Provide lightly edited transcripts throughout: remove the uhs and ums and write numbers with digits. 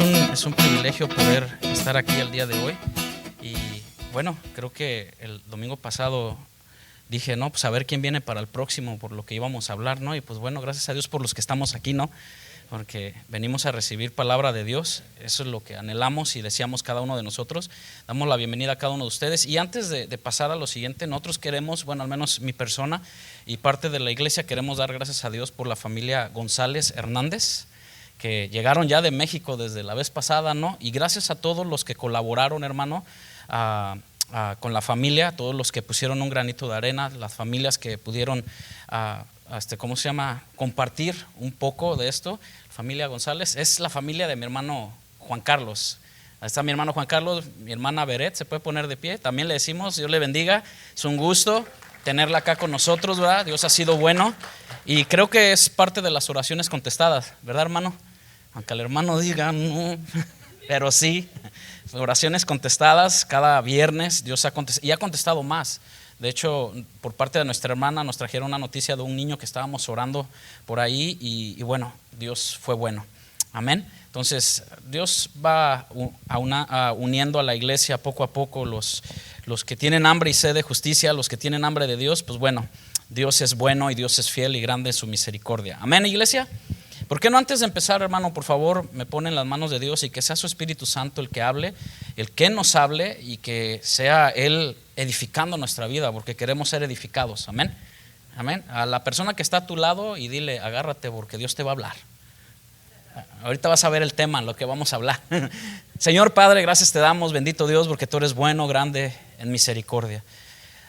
es un privilegio poder estar aquí el día de hoy. Y bueno, creo que el domingo pasado dije, no, pues a ver quién viene para el próximo, por lo que íbamos a hablar, ¿no? Y pues bueno, gracias a Dios por los que estamos aquí, ¿no? Porque venimos a recibir palabra de Dios. Eso es lo que anhelamos y deseamos cada uno de nosotros. Damos la bienvenida a cada uno de ustedes. Y antes de pasar a lo siguiente, nosotros queremos, bueno, al menos mi persona y parte de la iglesia, queremos dar gracias a Dios por la familia González Hernández, que llegaron ya de México desde la vez pasada, ¿no? Y gracias a todos los que colaboraron, hermano, con la familia, todos los que pusieron un granito de arena, las familias que pudieron, ¿cómo se llama?, compartir un poco de esto. Familia González es la familia de mi hermano Juan Carlos. Ahí está mi hermano Juan Carlos, mi hermana Beret, se puede poner de pie. También le decimos, Dios le bendiga, es un gusto tenerla acá con nosotros, ¿verdad? Dios ha sido bueno y creo que es parte de las oraciones contestadas, ¿verdad, hermano? Aunque el hermano diga no, pero sí, oraciones contestadas cada viernes. Dios ha contestado y ha contestado más. De hecho, por parte de nuestra hermana nos trajeron una noticia de un niño que estábamos orando por ahí y bueno, Dios fue bueno. Amén. Entonces, Dios va uniendo a la iglesia poco a poco, los que tienen hambre y sed de justicia, los que tienen hambre de Dios, pues bueno, Dios es bueno y Dios es fiel y grande en su misericordia. Amén, iglesia. ¿Por qué no antes de empezar, hermano, por favor, me pone en las manos de Dios y que sea su Espíritu Santo el que hable, el que nos hable y que sea Él edificando nuestra vida, porque queremos ser edificados. Amén. Amén. A la persona que está a tu lado y dile, agárrate porque Dios te va a hablar. Ahorita vas a ver el tema, lo que vamos a hablar. Señor Padre, gracias te damos, bendito Dios, porque tú eres bueno, grande en misericordia.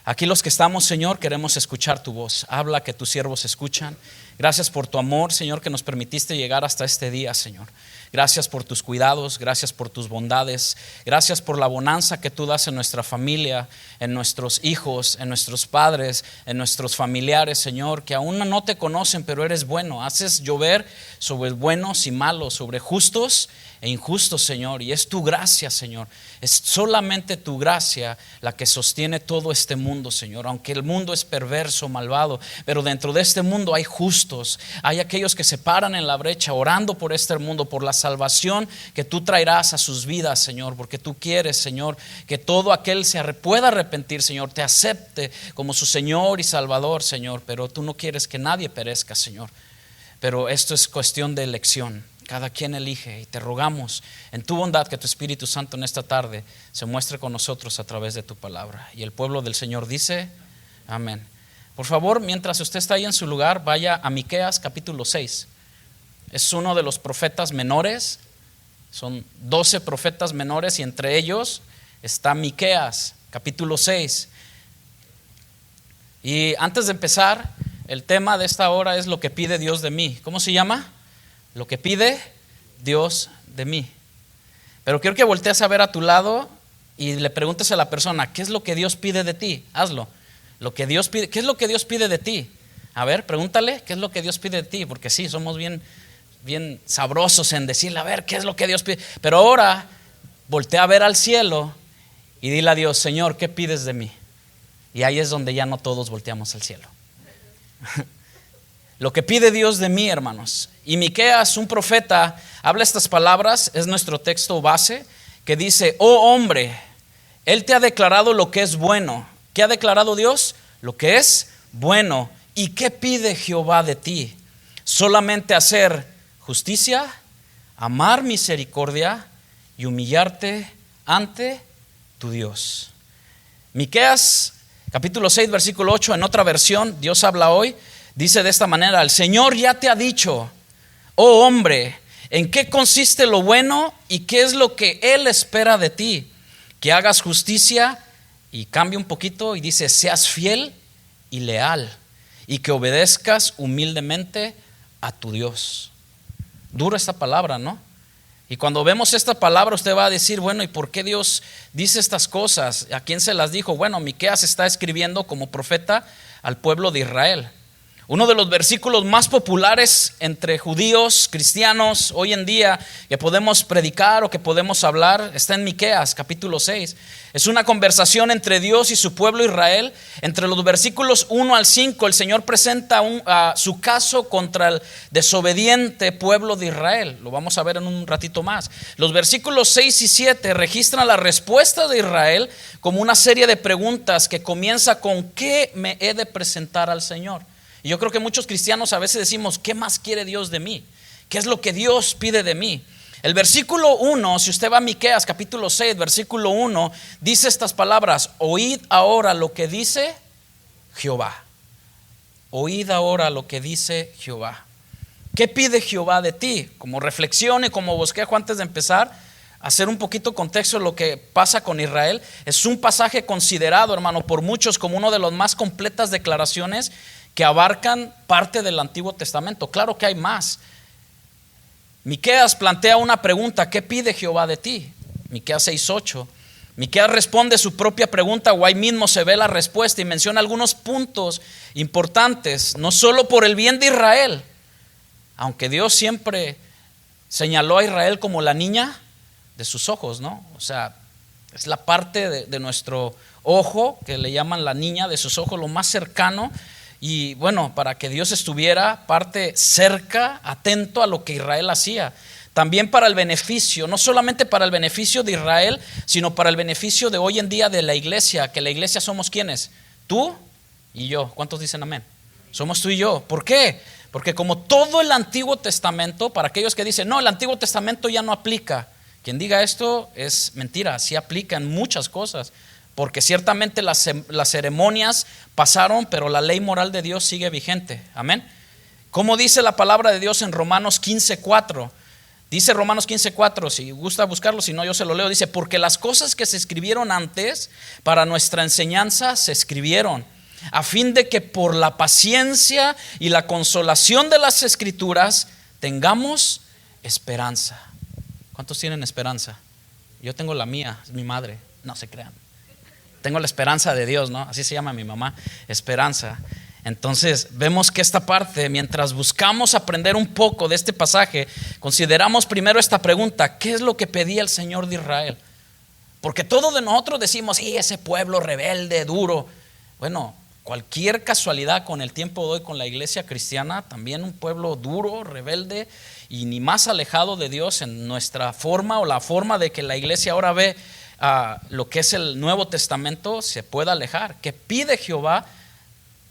Aquí los que estamos, Señor, queremos escuchar tu voz. Habla, que tus siervos escuchan. Gracias por tu amor, Señor, que nos permitiste llegar hasta este día, Señor. Gracias por tus cuidados, gracias por tus bondades, gracias por la bonanza que tú das en nuestra familia, en nuestros hijos, en nuestros padres, en nuestros familiares, Señor, que aún no te conocen, pero eres bueno. Haces llover sobre buenos y malos, sobre justos e injustos, Señor, y es tu gracia, Señor. Es solamente tu gracia la que sostiene todo este mundo, Señor. Aunque el mundo es perverso, malvado, pero dentro de este mundo hay justos, hay aquellos que se paran en la brecha orando por este mundo, por la salvación que tú traerás a sus vidas, Señor, porque tú quieres, Señor, que todo aquel pueda arrepentir, Señor, te acepte como su Señor y Salvador, Señor, pero tú no quieres que nadie perezca, Señor. Pero esto es cuestión de elección. Cada quien elige y te rogamos en tu bondad que tu Espíritu Santo en esta tarde se muestre con nosotros a través de tu palabra. Y el pueblo del Señor dice, amén. Por favor, mientras usted está ahí en su lugar, vaya a Miqueas capítulo 6. Es uno de los profetas menores, son 12 profetas menores y entre ellos está Miqueas capítulo 6. Y antes de empezar, el tema de esta hora es lo que pide Dios de mí. ¿Cómo se llama? Lo que pide Dios de mí. Pero quiero que voltees a ver a tu lado y le preguntes a la persona, ¿qué es lo que Dios pide de ti? Hazlo. Lo que Dios pide, ¿qué es lo que Dios pide de ti? A ver, pregúntale, ¿qué es lo que Dios pide de ti? Porque sí, somos bien sabrosos en decirle, a ver, ¿qué es lo que Dios pide? Pero ahora, voltea a ver al cielo y dile a Dios, Señor, ¿qué pides de mí? Y ahí es donde ya no todos volteamos al cielo. Lo que pide Dios de mí, hermanos. Y Miqueas, un profeta, habla estas palabras, es nuestro texto base, que dice, oh hombre, Él te ha declarado lo que es bueno. ¿Qué ha declarado Dios? Lo que es bueno. ¿Y qué pide Jehová de ti? Solamente hacer justicia, amar misericordia y humillarte ante tu Dios. Miqueas, capítulo 6, versículo 8, en otra versión, Dios habla hoy. Dice de esta manera, el Señor ya te ha dicho, oh hombre, ¿en qué consiste lo bueno y qué es lo que Él espera de ti? Que hagas justicia, y cambia un poquito y dice, seas fiel y leal y que obedezcas humildemente a tu Dios. Dura esta palabra, ¿no? Y cuando vemos esta palabra usted va a decir, bueno, ¿y por qué Dios dice estas cosas? ¿A quién se las dijo? Bueno, Miqueas está escribiendo como profeta al pueblo de Israel. Uno de los versículos más populares entre judíos, cristianos, hoy en día, que podemos predicar o que podemos hablar, está en Miqueas, capítulo 6. Es una conversación entre Dios y su pueblo Israel. Entre los versículos 1 al 5, el Señor presenta su caso contra el desobediente pueblo de Israel. Lo vamos a ver en un ratito más. Los versículos 6 y 7 registran la respuesta de Israel como una serie de preguntas que comienza con: ¿qué me he de presentar al Señor? Y yo creo que muchos cristianos a veces decimos: ¿qué más quiere Dios de mí? ¿Qué es lo que Dios pide de mí? El versículo 1, si usted va a Miqueas capítulo 6, versículo 1, dice estas palabras: oíd ahora lo que dice Jehová. Oíd ahora lo que dice Jehová. ¿Qué pide Jehová de ti? Como reflexión y como bosquejo antes de empezar, hacer un poquito contexto de lo que pasa con Israel. Es un pasaje considerado, hermano, por muchos como uno de los más completas declaraciones que abarcan parte del Antiguo Testamento. Claro que hay más. Miqueas plantea una pregunta: ¿qué pide Jehová de ti? Miqueas 6:8. Miqueas responde su propia pregunta, o ahí mismo se ve la respuesta, y menciona algunos puntos importantes, no solo por el bien de Israel, aunque Dios siempre señaló a Israel como la niña de sus ojos, ¿no? O sea, es la parte de nuestro ojo que le llaman la niña de sus ojos, lo más cercano. Y bueno, para que Dios estuviera parte cerca, atento a lo que Israel hacía. También para el beneficio, no solamente para el beneficio de Israel, sino para el beneficio de hoy en día de la iglesia. Que la iglesia somos ¿quiénes? Tú y yo. ¿Cuántos dicen amén? Somos tú y yo. ¿Por qué? Porque como todo el Antiguo Testamento, para aquellos que dicen: no, el Antiguo Testamento ya no aplica. Quien diga esto es mentira, sí aplica en muchas cosas. Porque ciertamente las ceremonias pasaron, pero la ley moral de Dios sigue vigente. Amén. Como dice la palabra de Dios en Romanos 15:4. Dice Romanos 15:4, si gusta buscarlo, si no yo se lo leo. Dice: porque las cosas que se escribieron antes para nuestra enseñanza se escribieron, a fin de que por la paciencia y la consolación de las Escrituras tengamos esperanza. ¿Cuántos tienen esperanza? Yo tengo la mía, es mi madre, no se crean. Tengo la esperanza de Dios, ¿no? Así se llama mi mamá, esperanza. Entonces vemos que esta parte, mientras buscamos aprender un poco de este pasaje, consideramos primero esta pregunta: ¿qué es lo que pedía el Señor de Israel? Porque todos de nosotros decimos: sí, ese pueblo rebelde, duro. Bueno, cualquier casualidad con el tiempo de hoy con la iglesia cristiana, también un pueblo duro, rebelde, y ni más alejado de Dios en nuestra forma, o la forma de que la iglesia ahora ve lo que es el Nuevo Testamento, se puede alejar. ¿Qué pide Jehová?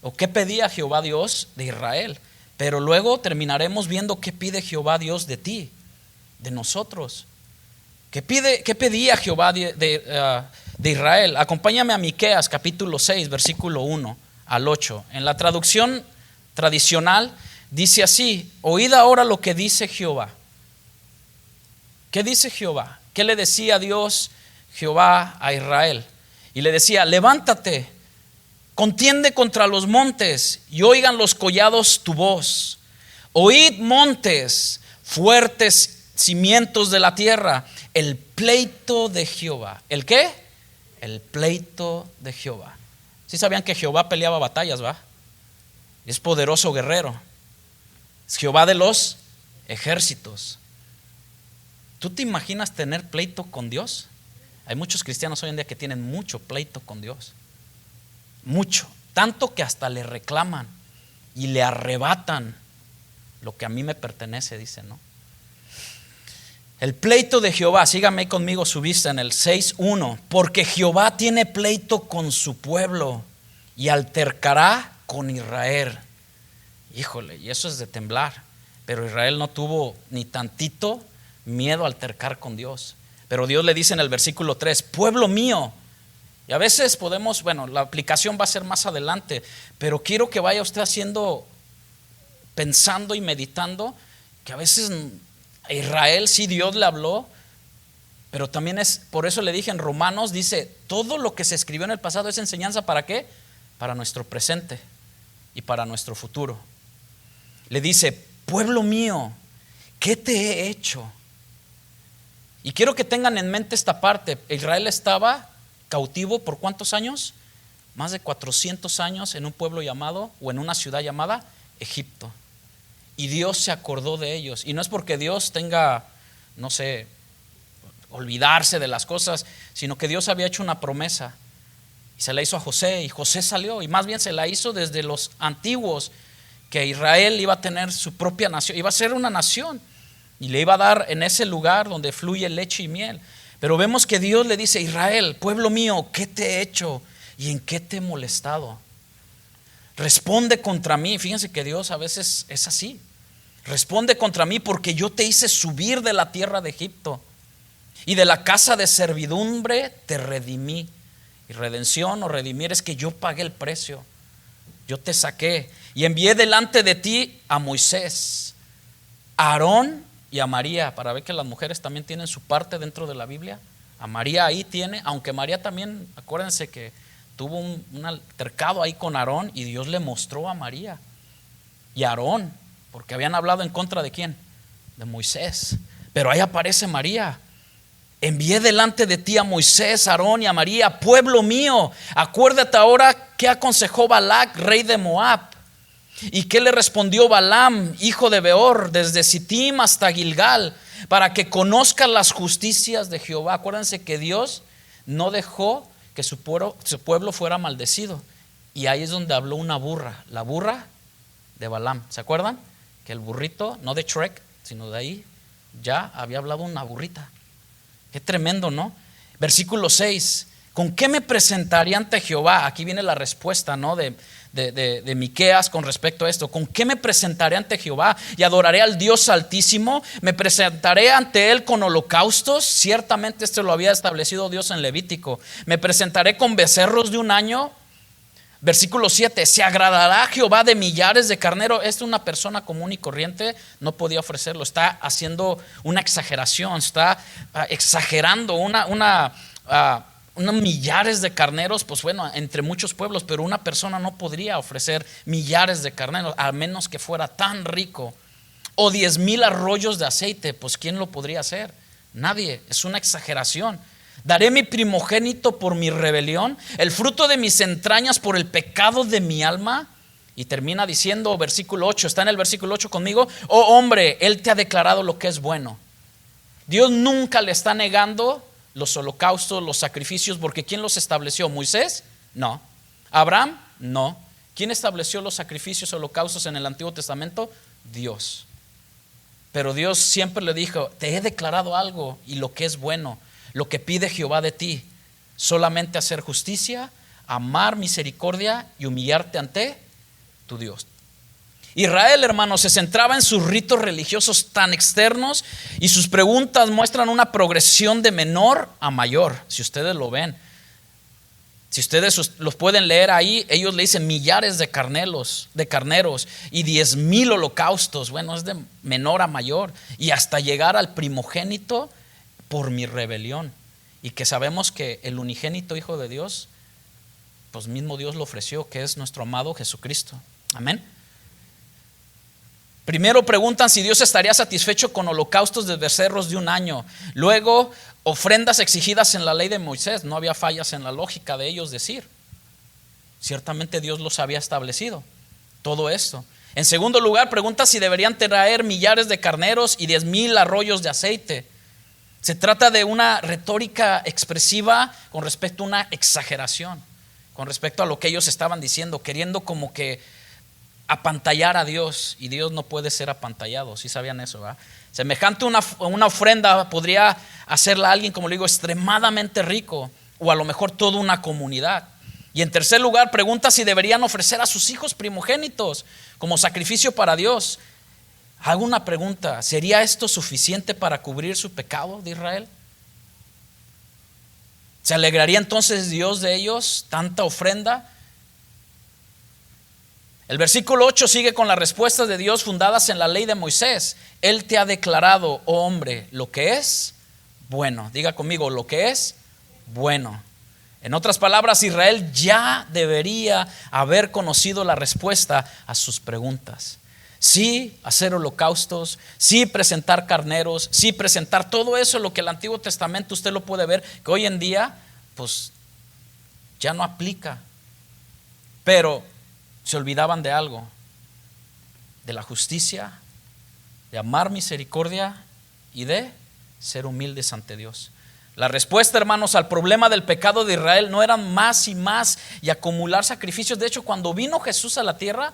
¿O qué pedía Jehová Dios de Israel? Pero luego terminaremos viendo qué pide Jehová Dios de ti, de nosotros. ¿Qué pedía Jehová de Israel? Acompáñame a Miqueas capítulo 6, versículo 1 al 8. En la traducción tradicional dice así: oíd ahora lo que dice Jehová. ¿Qué dice Jehová? ¿Qué le decía Dios Jehová a Israel? Y le decía: levántate, contiende contra los montes, y oigan los collados tu voz. Oíd montes, fuertes cimientos de la tierra, el pleito de Jehová. ¿El qué? El pleito de Jehová. ¿Sí sabían que Jehová peleaba batallas, va? Es poderoso guerrero. Es Jehová de los ejércitos. ¿Tú te imaginas tener pleito con Dios? Hay muchos cristianos hoy en día que tienen mucho pleito con Dios. Mucho, tanto que hasta le reclaman y le arrebatan lo que a mí me pertenece, dice, ¿no? El pleito de Jehová, sígame conmigo su vista en el 6:1. Porque Jehová tiene pleito con su pueblo y altercará con Israel. Híjole, y eso es de temblar. Pero Israel no tuvo ni tantito miedo a altercar con Dios. Pero Dios le dice en el versículo 3: pueblo mío. Y a veces podemos, bueno, la aplicación va a ser más adelante, pero quiero que vaya usted pensando y meditando que a veces a Israel sí Dios le habló, pero también es, por eso le dije en Romanos, dice: todo lo que se escribió en el pasado es enseñanza. ¿Para qué? Para nuestro presente y para nuestro futuro. Le dice: pueblo mío, ¿qué te he hecho? Y quiero que tengan en mente esta parte. Israel estaba cautivo ¿por cuántos años? Más de 400 años en un pueblo llamado, o en una ciudad llamada Egipto. Y Dios se acordó de ellos. Y no es porque Dios tenga, no sé, olvidarse de las cosas, sino que Dios había hecho una promesa y se la hizo a José, y José salió, y más bien se la hizo desde los antiguos, que Israel iba a tener su propia nación, iba a ser una nación y le iba a dar en ese lugar donde fluye leche y miel. Pero vemos que Dios le dice: Israel, pueblo mío, ¿qué te he hecho y en qué te he molestado? Responde contra mí. Fíjense que Dios a veces es así. Responde contra mí, porque yo te hice subir de la tierra de Egipto y de la casa de servidumbre te redimí. Y redención o redimir es que yo pagué el precio, yo te saqué y envié delante de ti a Moisés, a Aarón y a María. Para ver que las mujeres también tienen su parte dentro de la Biblia. A María ahí tiene, aunque María también, acuérdense que tuvo un altercado ahí con Aarón, y Dios le mostró a María y a Aarón, porque habían hablado en contra de ¿quién? De Moisés. Pero ahí aparece María. Envié delante de ti a Moisés, a Aarón y a María, pueblo mío. Acuérdate ahora qué aconsejó Balac, rey de Moab, y qué le respondió Balaam, hijo de Beor, desde Sittim hasta Gilgal, para que conozcas las justicias de Jehová. Acuérdense que Dios no dejó que su pueblo fuera maldecido. Y ahí es donde habló una burra, la burra de Balaam. ¿Se acuerdan? Que el burrito, no de Shrek, sino de ahí, ya había hablado una burrita. Qué tremendo, ¿no? Versículo 6. ¿Con qué me presentaré ante Jehová? Aquí viene la respuesta, ¿no? de Miqueas con respecto a esto. ¿Con qué me presentaré ante Jehová? Y adoraré al Dios Altísimo. Me presentaré ante Él con holocaustos. Ciertamente esto lo había establecido Dios en Levítico. Me presentaré con becerros de un año. Versículo 7. ¿Se agradará Jehová de millares de carnero? Una persona común y corriente no podía ofrecerlo. Está haciendo una exageración. Está exagerando unos millares de carneros. Pues bueno, entre muchos pueblos, pero una persona no podría ofrecer millares de carneros, a menos que fuera tan rico. O 10,000 arroyos de aceite. Pues ¿quién lo podría hacer? Nadie. Es una exageración. Daré mi primogénito por mi rebelión, el fruto de mis entrañas por el pecado de mi alma. Y termina diciendo, versículo 8, está en el versículo 8 conmigo: oh hombre, Él te ha declarado lo que es bueno. Dios nunca le está negando los holocaustos, los sacrificios, porque ¿quién los estableció? ¿Moisés? No. ¿Abraham? No. ¿Quién estableció los sacrificios, holocaustos en el Antiguo Testamento? Dios. Pero Dios siempre le dijo: te he declarado algo, y lo que es bueno. Lo que pide Jehová de ti, solamente hacer justicia, amar misericordia y humillarte ante tu Dios. Israel, hermanos, se centraba en sus ritos religiosos tan externos, y sus preguntas muestran una progresión de menor a mayor. Si ustedes lo ven, si ustedes los pueden leer ahí, ellos le dicen millares de carneros y 10,000 holocaustos. Bueno, es de menor a mayor, y hasta llegar al primogénito por mi rebelión. Y que sabemos que el unigénito Hijo de Dios, pues mismo Dios lo ofreció, que es nuestro amado Jesucristo. Amén. Primero preguntan si Dios estaría satisfecho con holocaustos de becerros de un año. Luego, ofrendas exigidas en la ley de Moisés. No había fallas en la lógica de ellos decir. Ciertamente Dios los había establecido. Todo esto. En segundo lugar, pregunta si deberían traer millares de carneros y 10,000 arroyos de aceite. Se trata de una retórica expresiva con respecto a una exageración, con respecto a lo que ellos estaban diciendo, queriendo como que apantallar a Dios, y Dios no puede ser apantallado. ¿Sí sabían eso? ¿verdad? Semejante una ofrenda podría hacerla a alguien, como le digo, extremadamente rico, o a lo mejor toda una comunidad. Y en tercer lugar, pregunta si deberían ofrecer a sus hijos primogénitos como sacrificio para Dios. Hago una pregunta: ¿sería esto suficiente para cubrir su pecado de Israel? ¿Se alegraría entonces Dios de ellos tanta ofrenda? El versículo 8 sigue con las respuestas de Dios fundadas en la ley de Moisés. Él te ha declarado, oh hombre, lo que es bueno. Diga conmigo, lo que es bueno. En otras palabras, Israel ya debería haber conocido la respuesta a sus preguntas. Sí, hacer holocaustos, sí, presentar carneros, sí, presentar todo eso, lo que el Antiguo Testamento usted lo puede ver, que hoy en día pues ya no aplica. Pero se olvidaban de algo: de la justicia, de amar misericordia y de ser humildes ante Dios. La respuesta, hermanos, al problema del pecado de Israel no era más y más y acumular sacrificios. De hecho, cuando vino Jesús a la tierra,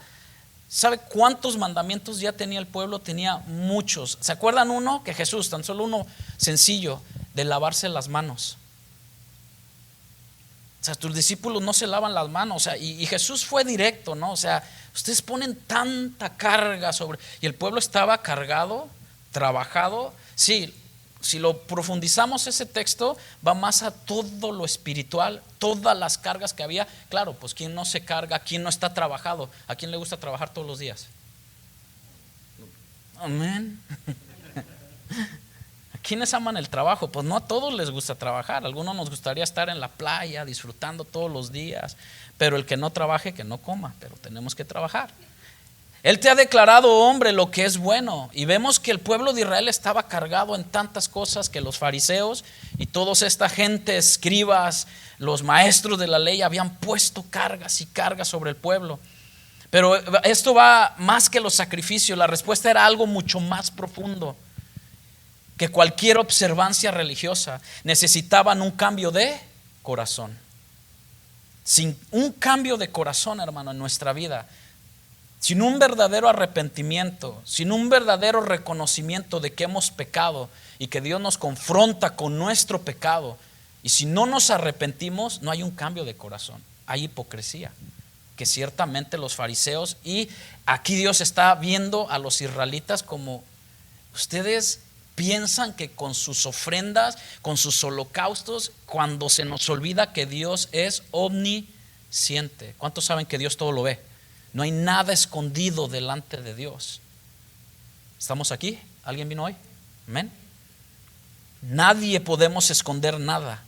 ¿sabe cuántos mandamientos ya tenía el pueblo? Tenía muchos. ¿Se acuerdan uno? Que Jesús, tan solo uno sencillo, de lavarse las manos. O sea, tus discípulos no se lavan las manos. O sea, y Jesús fue directo, ¿no? O sea, ustedes ponen tanta carga sobre... Y el pueblo estaba cargado, trabajado. Sí, si lo profundizamos ese texto, va más a todo lo espiritual, todas las cargas que había. Claro, pues ¿quién no se carga? ¿Quién no está trabajado? ¿A quién le gusta trabajar todos los días? Amén. ¿Quiénes aman el trabajo? Pues no a todos les gusta trabajar. A algunos nos gustaría estar en la playa disfrutando todos los días, pero el que no trabaje, que no coma, pero tenemos que trabajar. Él te ha declarado hombre lo que es bueno, y vemos que el pueblo de Israel estaba cargado en tantas cosas que los fariseos y toda esta gente, escribas, los maestros de la ley, habían puesto cargas y cargas sobre el pueblo. Pero esto va más que los sacrificios. La respuesta era algo mucho más profundo que cualquier observancia religiosa. Necesitaban un cambio de corazón. Sin un cambio de corazón, hermano, en nuestra vida, sin un verdadero arrepentimiento, sin un verdadero reconocimiento de que hemos pecado y que Dios nos confronta con nuestro pecado, y si no nos arrepentimos, no hay un cambio de corazón, hay hipocresía, que ciertamente los fariseos, y aquí Dios está viendo a los israelitas como ustedes piensan que con sus ofrendas, con sus holocaustos, cuando se nos olvida que Dios es omnisciente. ¿Cuántos saben que Dios todo lo ve? No hay nada escondido delante de Dios. ¿Estamos aquí? ¿Alguien vino hoy? Amén. Nadie podemos esconder nada.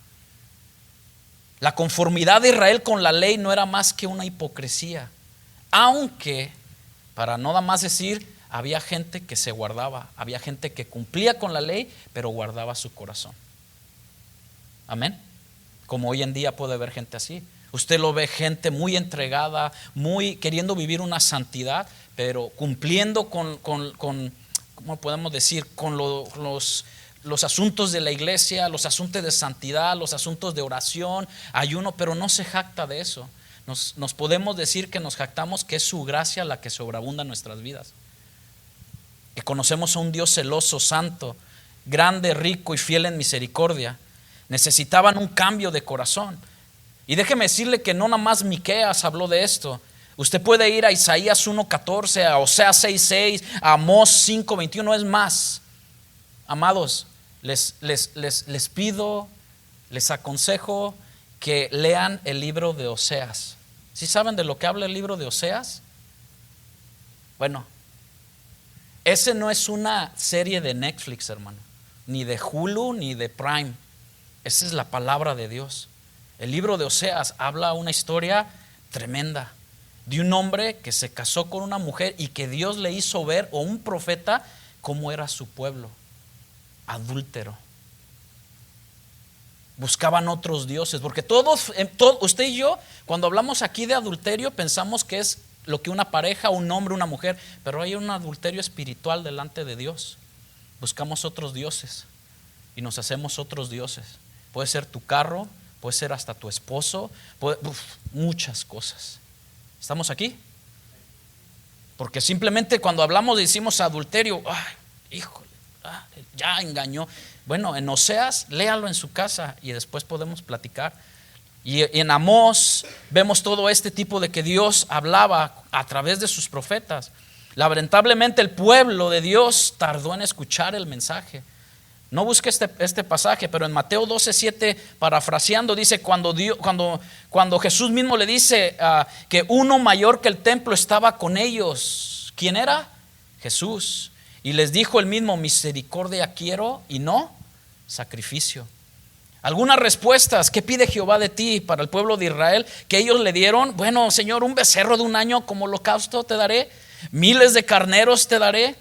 La conformidad de Israel con la ley no era más que una hipocresía. Aunque, para no nada más decir, había gente que se guardaba, había gente que cumplía con la ley, pero guardaba su corazón. Amén. Como hoy en día puede haber gente así. Usted lo ve, gente muy entregada, muy queriendo vivir una santidad, pero cumpliendo con ¿cómo podemos decir? Con los asuntos de la iglesia, los asuntos de santidad, los asuntos de oración, ayuno, pero no se jacta de eso. Nos podemos decir que nos jactamos que es su gracia la que sobreabunda en nuestras vidas. Que conocemos a un Dios celoso, santo, grande, rico y fiel en misericordia. Necesitaban un cambio de corazón. Y déjeme decirle que no nada más Miqueas habló de esto. Usted puede ir a Isaías 1:14, a Oseas 6:6, a Amós 5:21, es más. Amados, les pido, les aconsejo que lean el libro de Oseas. ¿Sí saben de lo que habla el libro de Oseas? Bueno, ese no es una serie de Netflix, hermano, ni de Hulu, ni de Prime. Esa es la palabra de Dios. El libro de Oseas habla una historia tremenda de un hombre que se casó con una mujer y que Dios le hizo ver, o un profeta, cómo era su pueblo, adúltero. Buscaban otros dioses, porque usted y yo, cuando hablamos aquí de adulterio, pensamos que es lo que una pareja, un hombre, una mujer, pero hay un adulterio espiritual delante de Dios. Buscamos otros dioses y nos hacemos otros dioses. Puede ser tu carro, puede ser hasta tu esposo, muchas cosas. ¿Estamos aquí? Porque simplemente cuando hablamos decimos adulterio, ay, híjole, ya engañó. Bueno, en Oseas, léalo en su casa y después podemos platicar. Y en Amós vemos todo este tipo de que Dios hablaba a través de sus profetas. Lamentablemente el pueblo de Dios tardó en escuchar el mensaje. No busque este pasaje, pero en Mateo 12:7, parafraseando, dice cuando Jesús mismo le dice que uno mayor que el templo estaba con ellos. ¿Quién era? Jesús. Y les dijo el mismo: misericordia quiero y no sacrificio. Algunas respuestas: ¿qué pide Jehová de ti para el pueblo de Israel? Que ellos le dieron: bueno, Señor, un becerro de un año como holocausto te daré, miles de carneros te daré,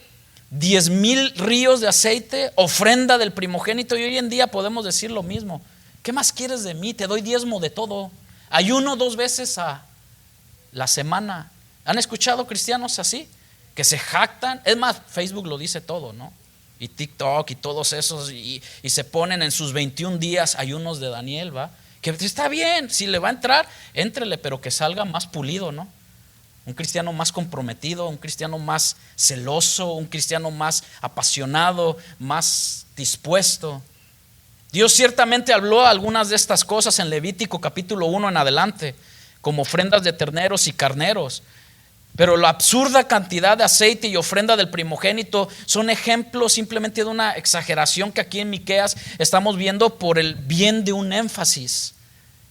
10,000 ríos de aceite, ofrenda del primogénito. Y hoy en día podemos decir lo mismo: ¿qué más quieres de mí? Te doy diezmo de todo. Ayuno 2 veces a la semana. ¿Han escuchado cristianos así? que se jactan. Es más, Facebook lo dice todo, ¿no? Y TikTok y todos esos, y se ponen en sus 21 días ayunos de Daniel, ¿va? Que está bien, si le va a entrar, éntrele, pero que salga más pulido, ¿no? Un cristiano más comprometido, un cristiano más celoso, un cristiano más apasionado, más dispuesto. Dios ciertamente habló algunas de estas cosas en Levítico capítulo 1 en adelante, como ofrendas de terneros y carneros. Pero la absurda cantidad de aceite y ofrenda del primogénito son ejemplos simplemente de una exageración que aquí en Miqueas estamos viendo por el bien de un énfasis.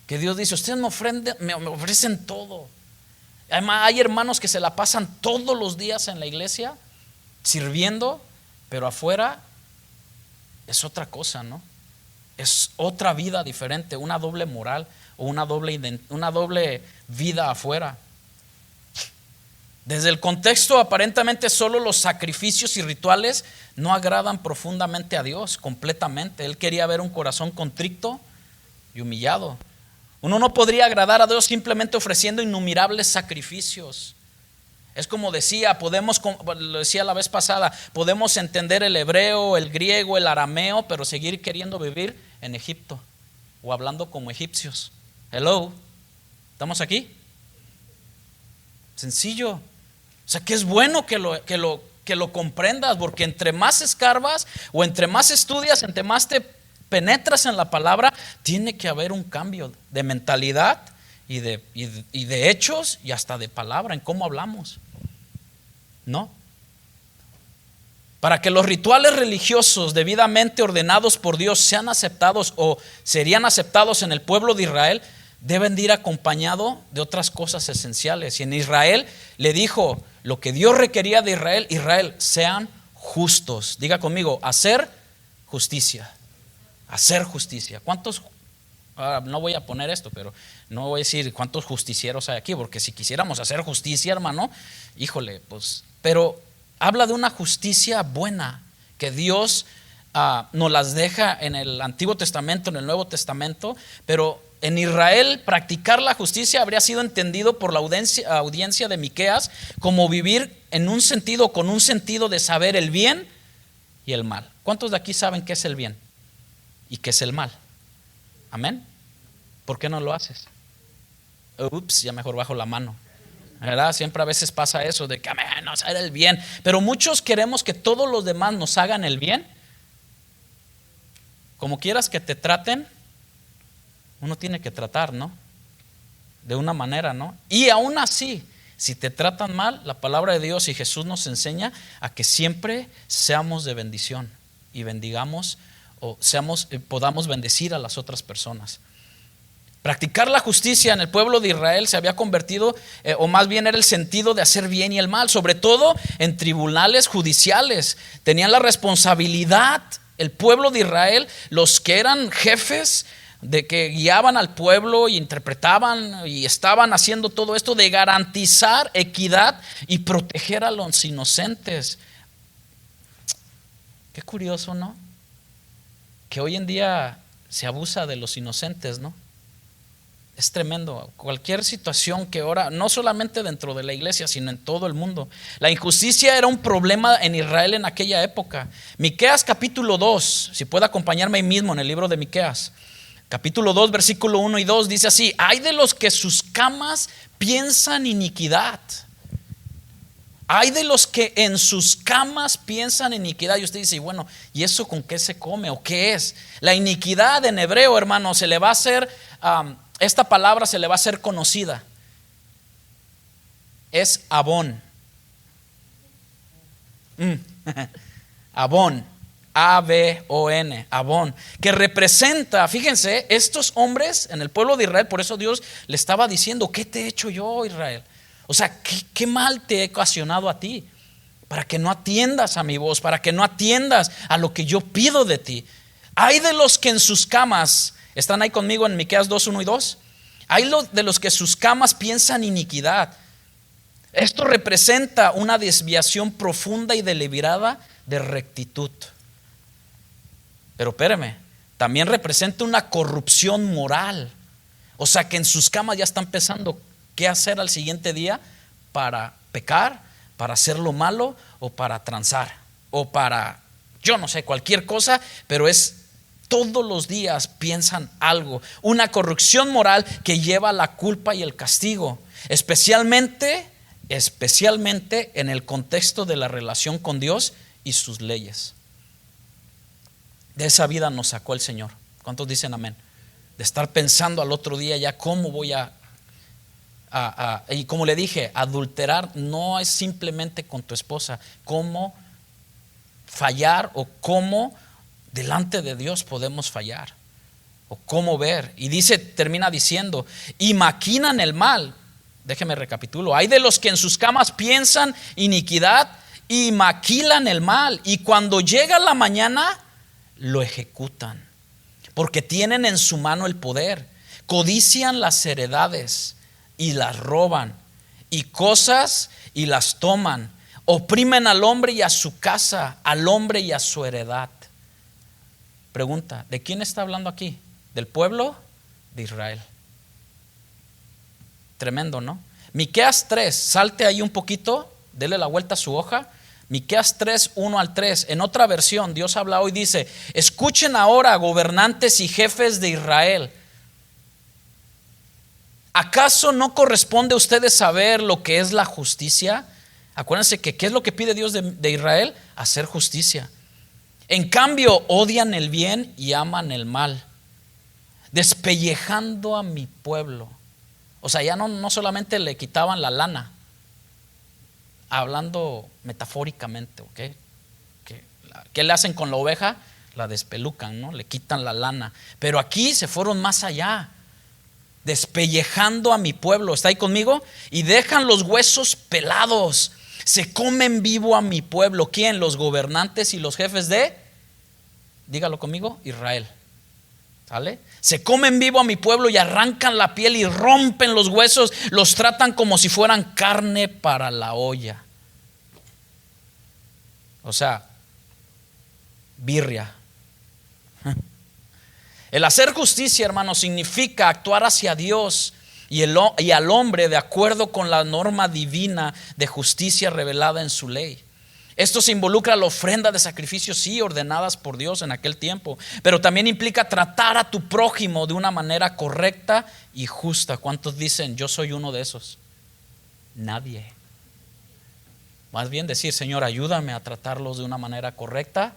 Que Dios dice, ustedes me ofrecen todo. Además, hay hermanos que se la pasan todos los días en la iglesia sirviendo, pero afuera es otra cosa, ¿no? Es otra vida diferente, una doble moral o una doble vida afuera. Desde el contexto, aparentemente solo los sacrificios y rituales no agradan profundamente a Dios completamente. Él quería ver un corazón contrito y humillado. Uno no podría agradar a Dios simplemente ofreciendo innumerables sacrificios. Es como decía, lo decía la vez pasada, podemos entender el hebreo, el griego, el arameo, pero seguir queriendo vivir en Egipto o hablando como egipcios. Hello, ¿estamos aquí? Sencillo. O sea, que es bueno que lo comprendas, porque entre más escarbas o entre más estudias, entre más te penetras en la palabra, tiene que haber un cambio de mentalidad y de hechos y hasta de palabra en cómo hablamos, ¿no? Para que los rituales religiosos debidamente ordenados por Dios sean aceptados o serían aceptados en el pueblo de Israel, deben de ir acompañado de otras cosas esenciales. Y en Israel le dijo lo que Dios requería de Israel: Israel, sean justos. Diga conmigo, hacer justicia. Hacer justicia. ¿Cuántos? No voy a poner esto, pero no voy a decir cuántos justicieros hay aquí, porque si quisiéramos hacer justicia, hermano, híjole, pues. Pero habla de una justicia buena que Dios nos las deja en el Antiguo Testamento, en el Nuevo Testamento, pero en Israel practicar la justicia habría sido entendido por la audiencia de Miqueas como vivir en un sentido, con un sentido de saber el bien y el mal. ¿Cuántos de aquí saben qué es el bien y qué es el mal? Amén. ¿Por qué no lo haces? Ups, ya mejor bajo la mano, ¿verdad? Siempre a veces pasa eso de que no hacer el bien, pero muchos queremos que todos los demás nos hagan el bien. Como quieras que te traten, uno tiene que tratar, ¿no? De una manera, ¿no? Y aún así, si te tratan mal, la palabra de Dios y Jesús nos enseña a que siempre seamos de bendición y bendigamos o podamos bendecir a las otras personas. Practicar la justicia en el pueblo de Israel se había convertido, o más bien era el sentido de hacer bien y el mal, sobre todo en tribunales judiciales. Tenían la responsabilidad, el pueblo de Israel, los que eran jefes, de que guiaban al pueblo y interpretaban y estaban haciendo todo esto de garantizar equidad y proteger a los inocentes. Qué curioso, ¿no? Que hoy en día se abusa de los inocentes, ¿no? Es tremendo. Cualquier situación que ahora, no solamente dentro de la iglesia, sino en todo el mundo. La injusticia era un problema en Israel en aquella época. Miqueas capítulo 2, si puede acompañarme ahí mismo en el libro de Miqueas. Capítulo 2, versículo 1 y 2 dice así: hay de los que sus camas piensan iniquidad. Hay de los que en sus camas piensan iniquidad. Y usted dice, bueno, ¿y eso con qué se come o qué es? La iniquidad en hebreo, hermano, se le va a hacer, esta palabra se le va a hacer conocida. Es abón. Abón. A-B-O-N, Abón, que representa, fíjense, estos hombres en el pueblo de Israel. Por eso Dios le estaba diciendo, ¿qué te he hecho yo, Israel? O sea, ¿qué mal te he ocasionado a ti? Para que no atiendas a mi voz, para que no atiendas a lo que yo pido de ti. Hay de los que en sus camas, ¿están ahí conmigo en Miqueas 2, 1 y 2? Hay de los que sus camas piensan iniquidad. Esto representa una desviación profunda y deliberada de rectitud. Pero espérame, también representa una corrupción moral. O sea que en sus camas ya están pensando qué hacer al siguiente día para pecar, para hacer lo malo o para transar o para, yo no sé, cualquier cosa, pero es todos los días piensan algo, una corrupción moral que lleva a la culpa y el castigo, especialmente en el contexto de la relación con Dios y sus leyes. De esa vida nos sacó el Señor. ¿Cuántos dicen amén? De estar pensando al otro día ya cómo voy y como le dije, adulterar no es simplemente con tu esposa, cómo fallar o cómo delante de Dios podemos fallar o cómo ver. Y termina diciendo, y maquinan el mal. Déjeme recapitulo. Hay de los que en sus camas piensan iniquidad y maquilan el mal, y cuando llega la mañana lo ejecutan, porque tienen en su mano el poder. Codician las heredades y las roban, y cosas y las toman. Oprimen al hombre y a su casa, al hombre y a su heredad. Pregunta, ¿de quién está hablando aquí? ¿Del pueblo de Israel? Tremendo, ¿no? Miqueas 3, salte ahí un poquito, dele la vuelta a su hoja. Miqueas 3, 1 al 3. En otra versión, Dios habla hoy, dice: escuchen ahora, gobernantes y jefes de Israel. ¿Acaso no corresponde a ustedes saber lo que es la justicia? Acuérdense que ¿qué es lo que pide Dios de Israel? Hacer justicia. En cambio, odian el bien y aman el mal, despellejando a mi pueblo. O sea, ya no solamente le quitaban la lana, hablando metafóricamente, ¿ok? ¿Qué le hacen con la oveja? La despelucan, ¿no? Le quitan la lana. Pero aquí se fueron más allá, despellejando a mi pueblo. ¿Está ahí conmigo? Y dejan los huesos pelados. Se comen vivo a mi pueblo. ¿Quién? Los gobernantes y los jefes de, dígalo conmigo, Israel. ¿Sale? Se comen vivo a mi pueblo y arrancan la piel y rompen los huesos. Los tratan como si fueran carne para la olla. O sea, birria. El hacer justicia, hermano, significa actuar hacia Dios y al hombre de acuerdo con la norma divina de justicia revelada en su ley. Esto se involucra la ofrenda de sacrificios, sí, ordenadas por Dios en aquel tiempo, pero también implica tratar a tu prójimo de una manera correcta y justa. ¿Cuántos dicen yo soy uno de esos? Nadie. Más bien decir: Señor, ayúdame a tratarlos de una manera correcta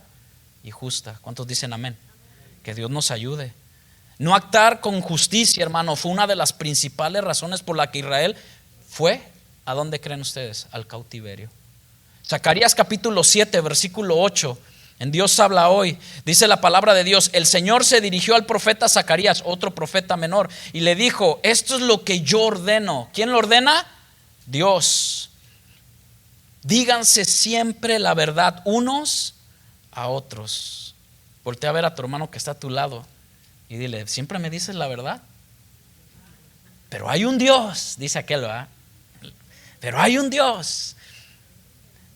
y justa. ¿Cuántos dicen amén? Que Dios nos ayude. No actuar con justicia, hermano, fue una de las principales razones por la que Israel fue, ¿a dónde creen ustedes? Al cautiverio. Zacarías capítulo 7, versículo 8. En Dios habla hoy. Dice la palabra de Dios: el Señor se dirigió al profeta Zacarías, otro profeta menor, y le dijo: esto es lo que yo ordeno. ¿Quién lo ordena? Dios. Díganse siempre la verdad unos a otros. Voltea a ver a tu hermano que está a tu lado y dile: ¿siempre me dices la verdad? Pero hay un Dios, dice aquel, ¿verdad? Pero hay un Dios.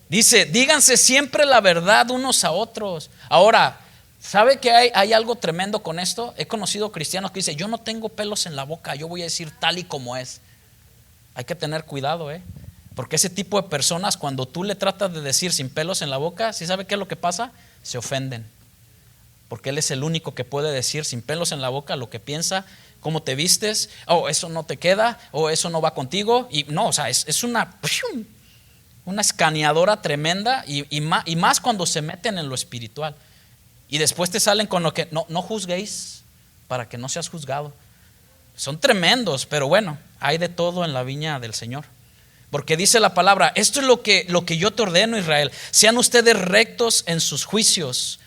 Dice: díganse siempre la verdad unos a otros. Ahora, ¿sabe que hay algo tremendo con esto? He conocido cristianos que dicen: yo no tengo pelos en la boca, yo voy a decir tal y como es. Hay que tener cuidado, porque ese tipo de personas, cuando tú le tratas de decir sin pelos en la boca, ¿sí sabe qué es lo que pasa? Se ofenden, porque él es el único que puede decir sin pelos en la boca lo que piensa, cómo te vistes, eso no te queda, eso no va contigo. Y no, o sea, es una escaneadora tremenda, y más cuando se meten en lo espiritual. Y después te salen con lo que no juzguéis para que no seas juzgado. Son tremendos, pero bueno, hay de todo en la viña del Señor. Porque dice la palabra: esto es lo que yo te ordeno, Israel: sean ustedes rectos en sus juicios.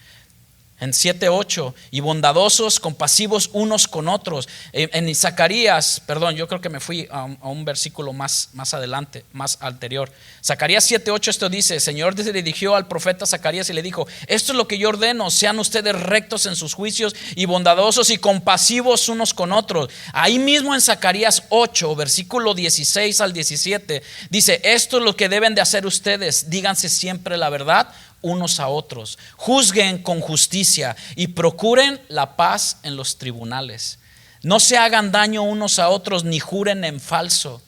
En 7:8, y bondadosos, compasivos unos con otros. En Zacarías, perdón, yo creo que me fui a un versículo más adelante, más anterior. Zacarías 7:8, esto dice: el Señor se dirigió al profeta Zacarías y le dijo: esto es lo que yo ordeno: sean ustedes rectos en sus juicios y bondadosos y compasivos unos con otros. Ahí mismo en Zacarías 8, versículo 16 al 17, dice: esto es lo que deben de hacer ustedes: díganse siempre la verdad unos a otros, juzguen con justicia y procuren la paz en los tribunales. No se hagan daño unos a otros ni juren en falso,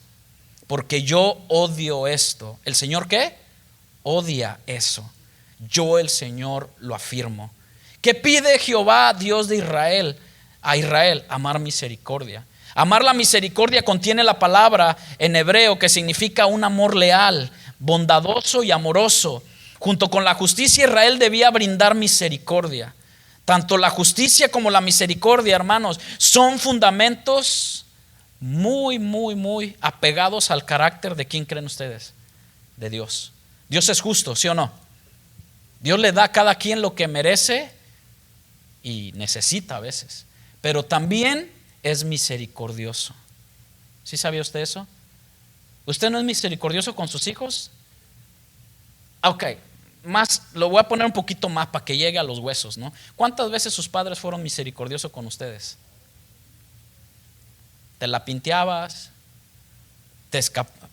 porque yo odio esto. ¿El Señor qué? odia eso. Yo, el Señor, lo afirmo. ¿Qué pide Jehová, Dios de Israel? A Israel, amar misericordia. Amar la misericordia contiene la palabra en hebreo que significa un amor leal, bondadoso y amoroso. Junto con la justicia, Israel debía brindar misericordia. Tanto la justicia como la misericordia, hermanos, son fundamentos muy apegados al carácter de ¿quién creen ustedes? De Dios. Dios es justo, ¿sí o no? Dios le da a cada quien lo que merece y necesita a veces, pero también es misericordioso. ¿Sí sabía usted eso? ¿Usted no es misericordioso con sus hijos? Ok, más, lo voy a poner un poquito más para que llegue a los huesos, ¿no? ¿Cuántas veces sus padres fueron misericordiosos con ustedes? Te la pinteabas,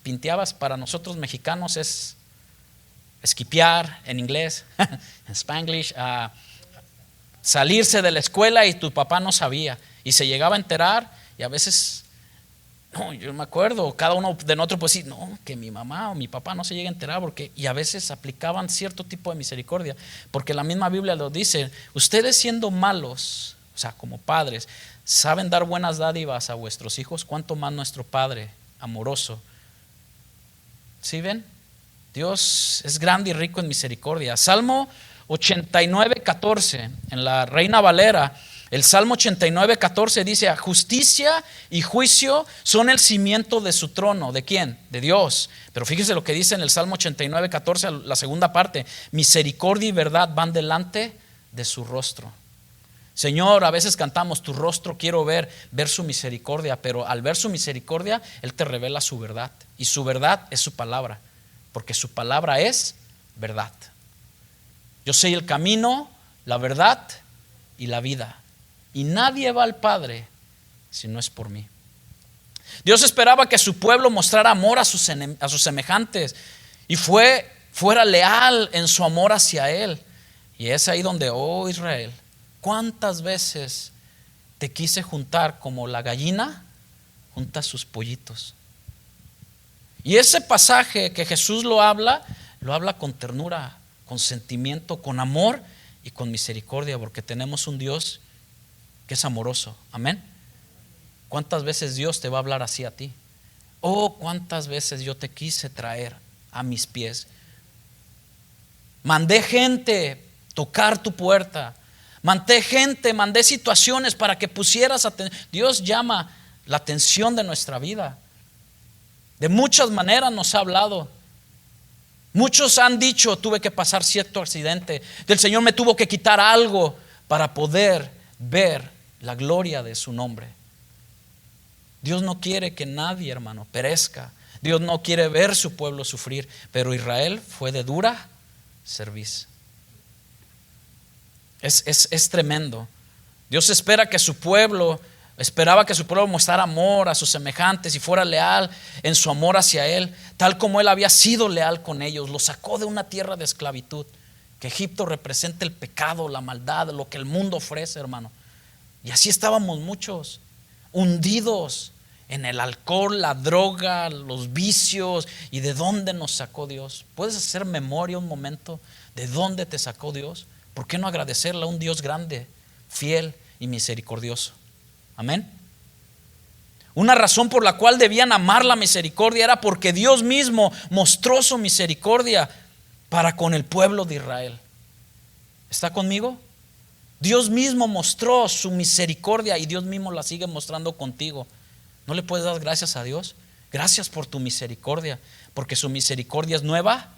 pinteabas, para nosotros mexicanos es esquipear en inglés, en Spanglish, salirse de la escuela y tu papá no sabía y se llegaba a enterar y a veces, no, yo me acuerdo, cada uno de nosotros pues sí, no, que mi mamá o mi papá no se llegue a enterar porque, y a veces aplicaban cierto tipo de misericordia, porque la misma Biblia lo dice, ustedes siendo malos, o sea, como padres, saben dar buenas dádivas a vuestros hijos, cuánto más nuestro Padre amoroso. ¿Sí ven? Dios es grande y rico en misericordia. Salmo 89:14 en la Reina Valera. El Salmo 89:14 dice: justicia y juicio son el cimiento de su trono. ¿De quién? De Dios. Pero fíjese lo que dice en el Salmo 89:14, la segunda parte: misericordia y verdad van delante de su rostro. Señor, a veces cantamos tu rostro quiero ver su misericordia, pero al ver su misericordia Él te revela su verdad, y su verdad es su palabra, porque su palabra es verdad. Yo soy el camino, la verdad y la vida, y nadie va al Padre si no es por mí. Dios esperaba que su pueblo mostrara amor a sus semejantes y fuera leal en su amor hacia Él. Y es ahí donde, oh Israel, ¿cuántas veces te quise juntar como la gallina junta sus pollitos? Y ese pasaje que Jesús lo habla con ternura, con sentimiento, con amor y con misericordia, porque tenemos un Dios que es amoroso. Amén. ¿Cuántas veces Dios te va a hablar así a ti? Oh, cuántas veces yo te quise traer a mis pies. Mandé gente tocar tu puerta. Mandé situaciones para que pusieras atención. Dios llama la atención de nuestra vida. De muchas maneras nos ha hablado. Muchos han dicho, tuve que pasar cierto accidente, del Señor me tuvo que quitar algo para poder ver la gloria de su nombre. Dios no quiere que nadie, hermano, perezca. Dios no quiere ver su pueblo sufrir, pero Israel fue de dura cerviz. Es tremendo. Dios esperaba que su pueblo mostrara amor a sus semejantes y fuera leal en su amor hacia Él, tal como Él había sido leal con ellos. Los sacó de una tierra de esclavitud, que Egipto representa el pecado, la maldad, lo que el mundo ofrece, hermano. Y así estábamos muchos, hundidos en el alcohol, la droga, los vicios. ¿Y de dónde nos sacó Dios? ¿Puedes hacer memoria un momento de dónde te sacó Dios? ¿Por qué no agradecerle a un Dios grande, fiel y misericordioso? Amén. Una razón por la cual debían amar la misericordia era porque Dios mismo mostró su misericordia para con el pueblo de Israel. ¿Está conmigo? Dios mismo mostró su misericordia y Dios mismo la sigue mostrando contigo. ¿No le puedes dar gracias a Dios? Gracias por tu misericordia, porque su misericordia es nueva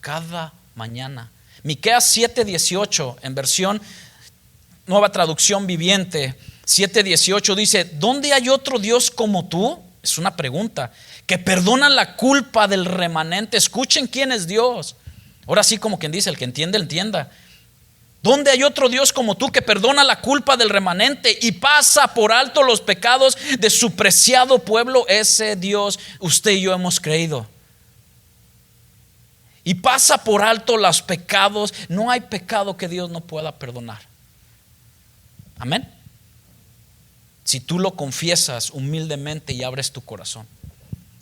cada mañana. Miqueas 7:18 en versión Nueva Traducción Viviente 7:18 dice: ¿dónde hay otro Dios como tú? Es una pregunta. Que perdona la culpa del remanente. Escuchen quién es Dios. Ahora sí, como quien dice, el que entiende, entienda. ¿Dónde hay otro Dios como tú que perdona la culpa del remanente y pasa por alto los pecados de su preciado pueblo? Ese Dios usted y yo hemos creído. Y pasa por alto los pecados. No hay pecado que Dios no pueda perdonar. Amén. Si tú lo confiesas humildemente y abres tu corazón.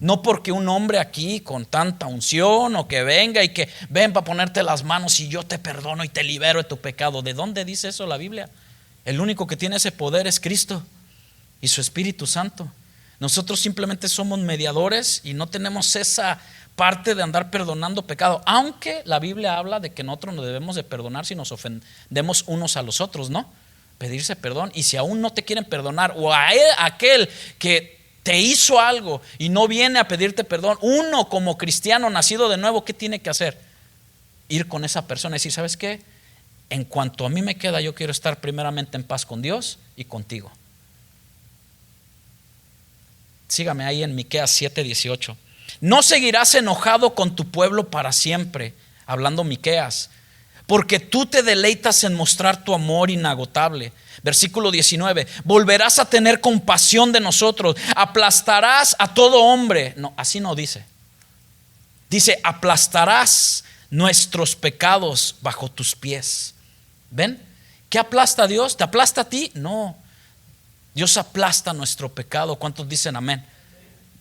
No porque un hombre aquí con tanta unción o que venga y que ven para ponerte las manos y yo te perdono y te libero de tu pecado. ¿De dónde dice eso la Biblia? El único que tiene ese poder es Cristo y su Espíritu Santo. Nosotros simplemente somos mediadores y no tenemos esa parte de andar perdonando pecado, aunque la Biblia habla de que nosotros nos debemos de perdonar si nos ofendemos unos a los otros, ¿no? Pedirse perdón. Y si aún no te quieren perdonar, o a aquel que te hizo algo y no viene a pedirte perdón, uno como cristiano nacido de nuevo, ¿qué tiene que hacer? Ir con esa persona y decir, ¿sabes qué? En cuanto a mí me queda, yo quiero estar primeramente en paz con Dios y contigo. Sígame ahí en Miqueas 7:18. No seguirás enojado con tu pueblo para siempre, hablando Miqueas, porque tú te deleitas en mostrar tu amor inagotable. Versículo 19, volverás a tener compasión de nosotros, aplastarás a todo hombre. No, así no dice. Dice, aplastarás nuestros pecados bajo tus pies. ¿Ven? ¿Qué aplasta a Dios? ¿Te aplasta a ti? No. Dios aplasta nuestro pecado. ¿Cuántos dicen amén?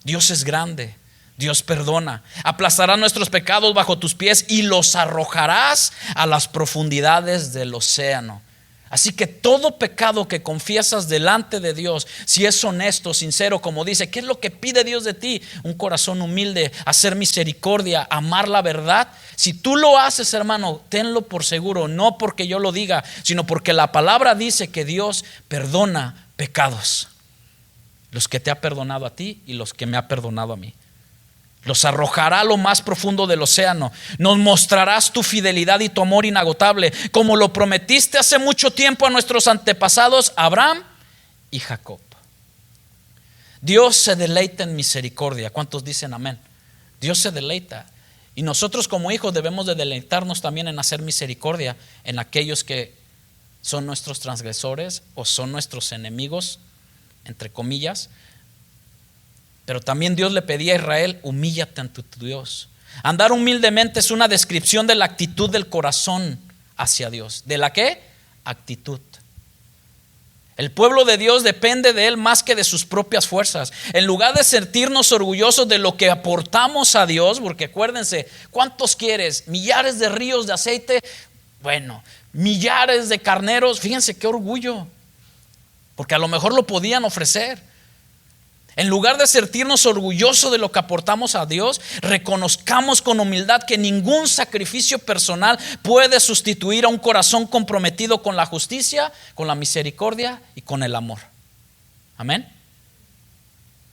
Dios es grande. Dios perdona. Aplastará nuestros pecados bajo tus pies y los arrojarás a las profundidades del océano. Así que todo pecado que confiesas delante de Dios, si es honesto, sincero, como dice, ¿qué es lo que pide Dios de ti? Un corazón humilde, hacer misericordia, amar la verdad. Si tú lo haces, hermano, tenlo por seguro, no porque yo lo diga, sino porque la palabra dice que Dios perdona pecados. Los que te ha perdonado a ti y los que me ha perdonado a mí. Los arrojará a lo más profundo del océano. Nos mostrarás tu fidelidad y tu amor inagotable, como lo prometiste hace mucho tiempo a nuestros antepasados Abraham y Jacob. Dios se deleita en misericordia. ¿Cuántos dicen amén? Dios se deleita. Y nosotros como hijos debemos de deleitarnos también en hacer misericordia en aquellos que son nuestros transgresores o son nuestros enemigos, entre comillas. Pero también Dios le pedía a Israel, humíllate ante tu Dios. Andar humildemente es una descripción de la actitud del corazón hacia Dios. ¿De la qué? Actitud. El pueblo de Dios depende de Él más que de sus propias fuerzas. En lugar de sentirnos orgullosos de lo que aportamos a Dios, porque acuérdense, ¿cuántos quieres? Millares de ríos de aceite, bueno, millares de carneros, fíjense qué orgullo, porque a lo mejor lo podían ofrecer. En lugar de sentirnos orgullosos de lo que aportamos a Dios, reconozcamos con humildad que ningún sacrificio personal puede sustituir a un corazón comprometido con la justicia, con la misericordia y con el amor. Amén.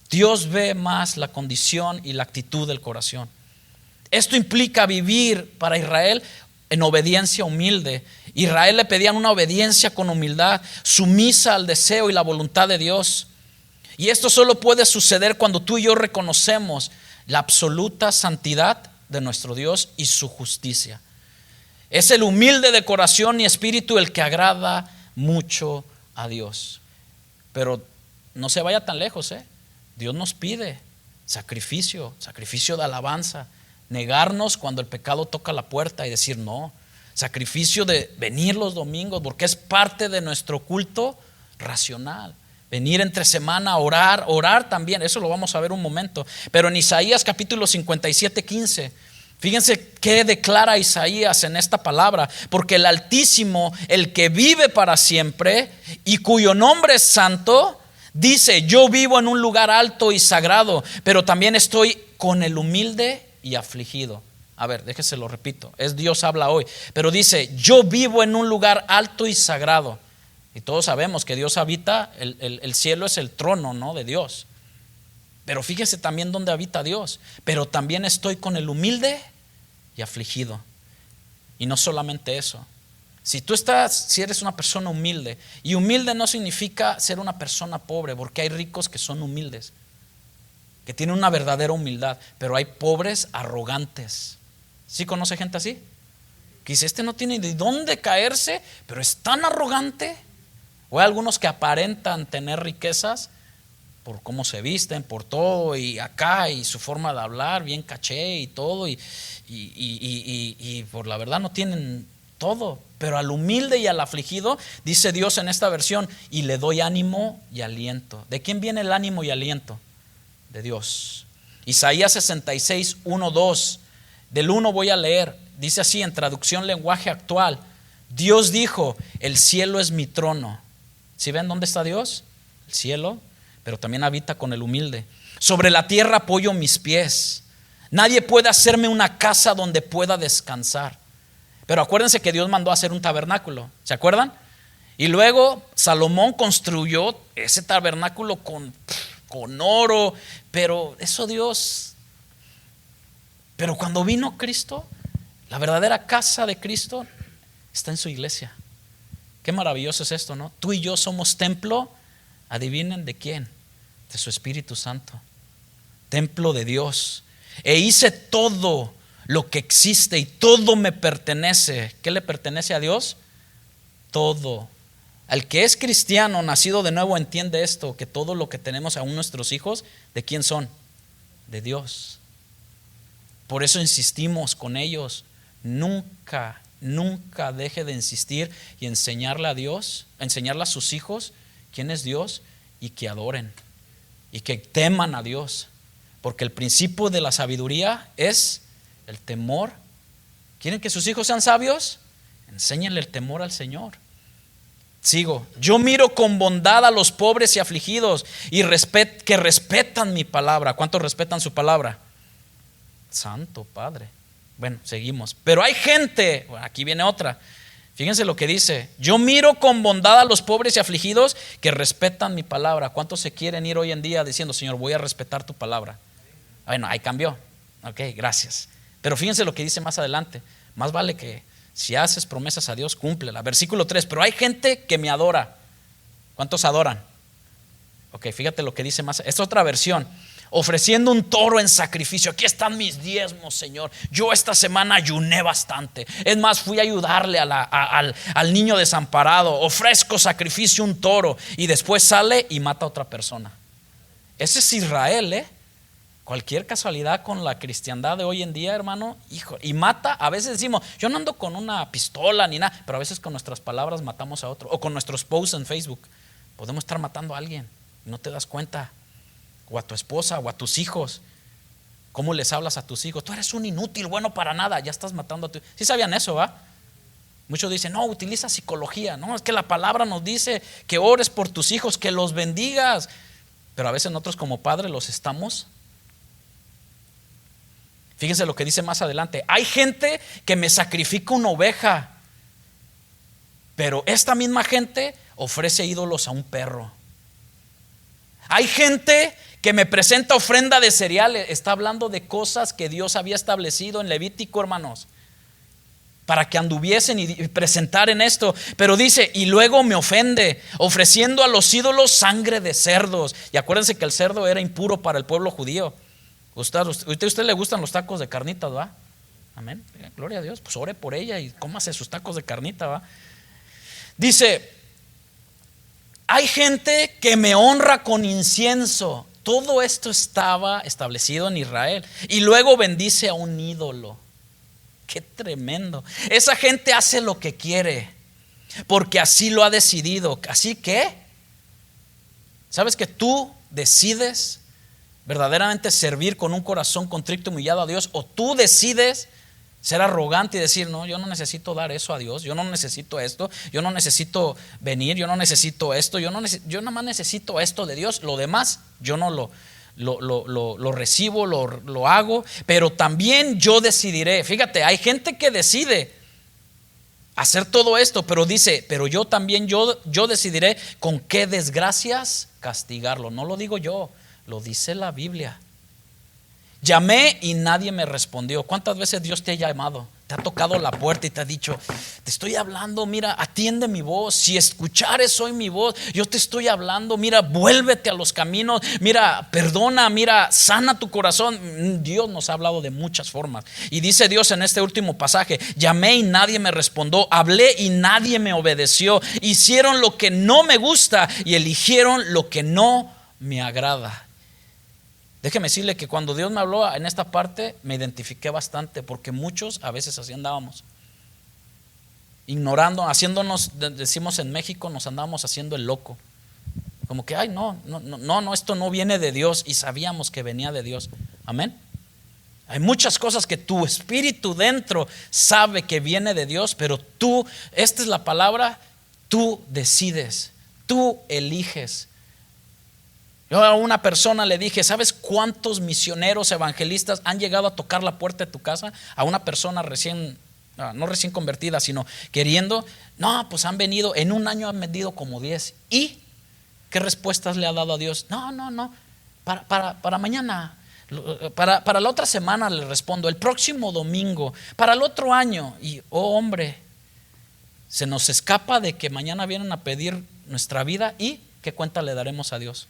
Dios ve más la condición y la actitud del corazón. Esto implica vivir para Israel en obediencia humilde. Israel le pedían una obediencia con humildad, sumisa al deseo y la voluntad de Dios. Y esto solo puede suceder cuando tú y yo reconocemos la absoluta santidad de nuestro Dios y su justicia. Es el humilde de corazón y espíritu el que agrada mucho a Dios. Pero no se vaya tan lejos, Dios nos pide sacrificio de alabanza, negarnos cuando el pecado toca la puerta y decir no, sacrificio de venir los domingos porque es parte de nuestro culto racional. Venir entre semana, orar también, eso lo vamos a ver un momento. Pero en Isaías capítulo 57:15, fíjense qué declara Isaías en esta palabra. Porque el Altísimo, el que vive para siempre y cuyo nombre es santo, dice, yo vivo en un lugar alto y sagrado, pero también estoy con el humilde y afligido. A ver, déjese lo repito, es Dios habla hoy. Pero dice, yo vivo en un lugar alto y sagrado. Y todos sabemos que Dios habita, el cielo es el trono, ¿no?, de Dios. Pero fíjese también dónde habita Dios. Pero también estoy con el humilde y afligido. Y no solamente eso. Si eres una persona humilde, y humilde no significa ser una persona pobre, porque hay ricos que son humildes, que tienen una verdadera humildad, pero hay pobres arrogantes. ¿Sí conoce gente así? Que dice, este no tiene de dónde caerse, pero es tan arrogante. O hay algunos que aparentan tener riquezas por cómo se visten, por todo, y acá, y su forma de hablar, bien caché y todo, y por la verdad no tienen todo. Pero al humilde y al afligido, dice Dios en esta versión, y le doy ánimo y aliento. ¿De quién viene el ánimo y aliento? De Dios. Isaías 66, 1, 2. Del 1 voy a leer. Dice así en traducción lenguaje actual: Dios dijo, el cielo es mi trono. ¿Sí ven dónde está Dios? El cielo, pero también habita con el humilde. Sobre la tierra apoyo mis pies. Nadie puede hacerme una casa donde pueda descansar. Pero acuérdense que Dios mandó a hacer un tabernáculo, ¿se acuerdan? Y luego Salomón construyó ese tabernáculo con oro, pero eso Dios. Pero cuando vino Cristo, la verdadera casa de Cristo está en su iglesia. Qué maravilloso es esto, ¿no? Tú y yo somos templo, adivinen de quién, de su Espíritu Santo, templo de Dios. E hice todo lo que existe y todo me pertenece. ¿Qué le pertenece a Dios? Todo. Al que es cristiano, nacido de nuevo, entiende esto, que todo lo que tenemos, aún nuestros hijos, ¿de quién son? De Dios. Por eso insistimos con ellos. Nunca deje de insistir y enseñarle a Dios, enseñarle a sus hijos quién es Dios, y que adoren y que teman a Dios. Porque el principio de la sabiduría es el temor. ¿Quieren que sus hijos sean sabios? Enséñenle el temor al Señor. Sigo. Yo miro con bondad a los pobres y afligidos y que respetan mi palabra. ¿Cuántos respetan su palabra? Santo Padre. Bueno, seguimos. Pero hay gente, aquí viene otra. Fíjense lo que dice: yo miro con bondad a los pobres y afligidos que respetan mi palabra. ¿Cuántos se quieren ir hoy en día diciendo, Señor, voy a respetar tu palabra? Bueno, ahí cambió. Ok, gracias. Pero fíjense lo que dice más adelante. Más vale que si haces promesas a Dios, cúmplela. Versículo 3. Pero hay gente que me adora. ¿Cuántos adoran? Ok, fíjate lo que dice más. Es otra versión. Ofreciendo un toro en sacrificio. Aquí están mis diezmos, Señor. Yo esta semana ayuné bastante. Es más, fui a ayudarle al niño desamparado. Ofrezco sacrificio, un toro. Y después sale y mata a otra persona. Ese es Israel, Cualquier casualidad con la cristiandad de hoy en día, hermano, hijo, y mata. A veces decimos, yo no ando con una pistola ni nada, pero a veces con nuestras palabras matamos a otro. O con nuestros posts en Facebook podemos estar matando a alguien y no te das cuenta. O a tu esposa o a tus hijos. ¿Cómo les hablas a tus hijos? Tú eres un inútil, bueno para nada. Ya estás matando a tu. ¿Sí sabían eso, va? Muchos dicen, no, utiliza psicología. No, es que la palabra nos dice que ores por tus hijos, que los bendigas. Pero a veces nosotros como padres los estamos. Fíjense lo que dice más adelante. Hay gente que me sacrifica una oveja, pero esta misma gente ofrece ídolos a un perro. Hay gente que me presenta ofrenda de cereales. Está hablando de cosas que Dios había establecido en Levítico, hermanos, para que anduviesen y presentaren esto. Pero dice, y luego me ofende, ofreciendo a los ídolos sangre de cerdos. Y acuérdense que el cerdo era impuro para el pueblo judío. ¿Usted le gustan los tacos de carnitas, va? Amén, gloria a Dios. Pues ore por ella y cómase sus tacos de carnita, va. Dice, hay gente que me honra con incienso. Todo esto estaba establecido en Israel. Y luego bendice a un ídolo. Qué tremendo. Esa gente hace lo que quiere, porque así lo ha decidido. Así que, ¿sabes que tú decides verdaderamente servir con un corazón contrito y humillado a Dios? O tú decides ser arrogante y decir, no, yo no necesito dar eso a Dios, yo no necesito esto, yo no necesito venir, yo no necesito esto, yo nada más necesito esto de Dios, lo demás yo no lo recibo, lo hago, pero también yo decidiré. Fíjate, hay gente que decide hacer todo esto, pero dice, pero yo también yo decidiré con qué desgracias castigarlo. No lo digo yo, lo dice la Biblia. Llamé y nadie me respondió. ¿Cuántas veces Dios te ha llamado? Te ha tocado la puerta y te ha dicho, te estoy hablando, mira, atiende mi voz. Si escuchares hoy mi voz, yo te estoy hablando, mira, vuélvete a los caminos, mira, perdona, mira, sana tu corazón. Dios nos ha hablado de muchas formas. Y dice Dios en este último pasaje, llamé y nadie me respondió, hablé y nadie me obedeció. Hicieron lo que no me gusta y eligieron lo que no me agrada. Déjeme decirle que cuando Dios me habló en esta parte me identifiqué bastante, porque muchos a veces así andábamos, ignorando, haciéndonos, decimos en México, nos andábamos haciendo el loco, como que ay no, esto no viene de Dios, y sabíamos que venía de Dios. Amén. Hay muchas cosas que tu espíritu dentro sabe que viene de Dios, pero tú, esta es la palabra, tú decides, tú eliges. Yo a una persona le dije, ¿sabes cuántos misioneros evangelistas han llegado a tocar la puerta de tu casa? A una persona no recién convertida, sino queriendo. No, pues han venido, en un año han vendido como 10. ¿Y qué respuestas le ha dado a Dios? No, para mañana, para la otra semana le respondo, el próximo domingo, para el otro año. Y hombre, se nos escapa de que mañana vienen a pedir nuestra vida y ¿qué cuenta le daremos a Dios?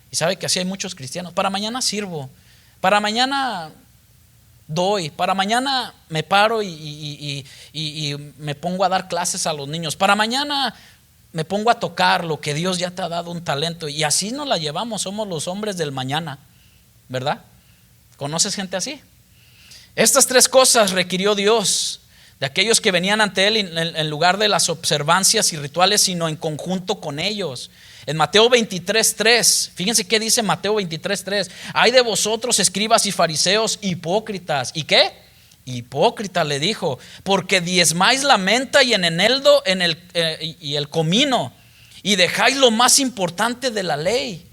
Y sabe que así hay muchos cristianos. Para mañana sirvo, para mañana doy, para mañana me paro y me pongo a dar clases a los niños, para mañana me pongo a tocar lo que Dios ya te ha dado un talento. Y así nos la llevamos, somos los hombres del mañana, ¿verdad? ¿Conoces gente así? Estas 3 cosas requirió Dios de aquellos que venían ante Él en lugar de las observancias y rituales, sino en conjunto con ellos. En Mateo 23:3, fíjense qué dice Mateo 23:3: hay de vosotros, escribas y fariseos, hipócritas. ¿Y qué? Hipócrita, le dijo, porque diezmáis la menta y en eneldo y el comino, y dejáis lo más importante de la ley.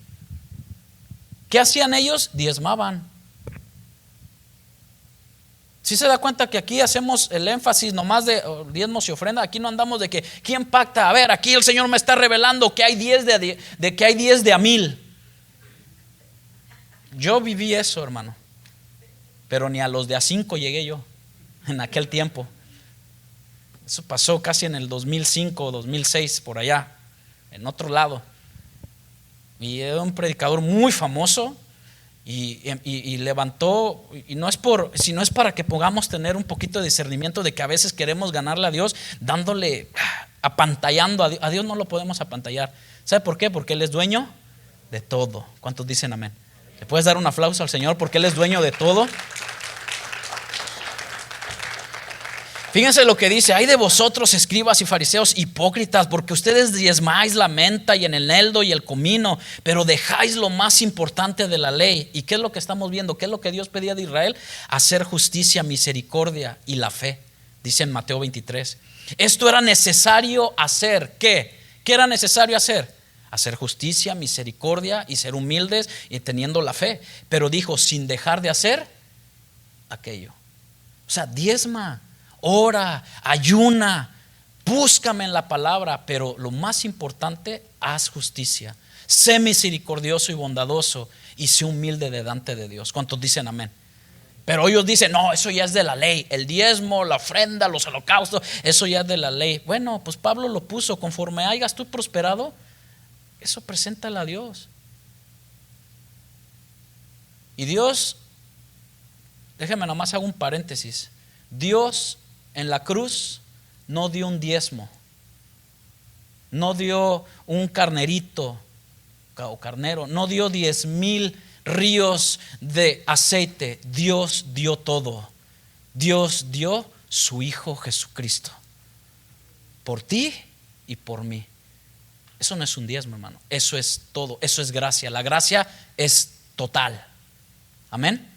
¿Qué hacían ellos? Diezmaban. ¿Sí se da cuenta que aquí hacemos el énfasis nomás de diezmos y ofrenda? Aquí no andamos de que ¿quién pacta? A ver, aquí el Señor me está revelando que hay 10 de que hay 10 de a 1000. Yo viví eso, hermano, pero ni a los de a 5 llegué yo en aquel tiempo. Eso pasó casi en el 2005 o 2006, por allá, en otro lado. Y era un predicador muy famoso. Y levantó, y no es sino es para que podamos tener un poquito de discernimiento de que a veces queremos ganarle a Dios dándole, apantallando a Dios. No lo podemos apantallar. ¿Sabe por qué? Porque Él es dueño de todo. ¿Cuántos dicen amén? ¿Le puedes dar un aplauso al Señor porque Él es dueño de todo? Fíjense lo que dice: hay de vosotros, escribas y fariseos, hipócritas, porque ustedes diezmáis la menta y en el eneldo y el comino, pero dejáis lo más importante de la ley. ¿Y qué es lo que estamos viendo? ¿Qué es lo que Dios pedía de Israel? Hacer justicia, misericordia y la fe. Dice en Mateo 23. Esto era necesario hacer. ¿Qué? ¿Qué era necesario hacer? Hacer justicia, misericordia y ser humildes y teniendo la fe. Pero dijo, sin dejar de hacer aquello. O sea, diezma, ora, ayuna, búscame en la palabra, pero lo más importante, haz justicia, sé misericordioso y bondadoso y sé humilde delante de Dios. ¿Cuántos dicen amén? Pero ellos dicen, no, eso ya es de la ley, el diezmo, la ofrenda, los holocaustos, eso ya es de la ley. Bueno, pues Pablo lo puso, conforme hayas tú prosperado, eso preséntale a Dios. Y Dios, déjeme nomás hago un paréntesis, Dios en la cruz no dio un diezmo, no dio un carnerito o carnero, no dio 10,000 ríos de aceite. Dios dio todo. Dios dio su Hijo Jesucristo por ti y por mí. Eso no es un diezmo, hermano, eso es todo, eso es gracia. La gracia es total. Amén.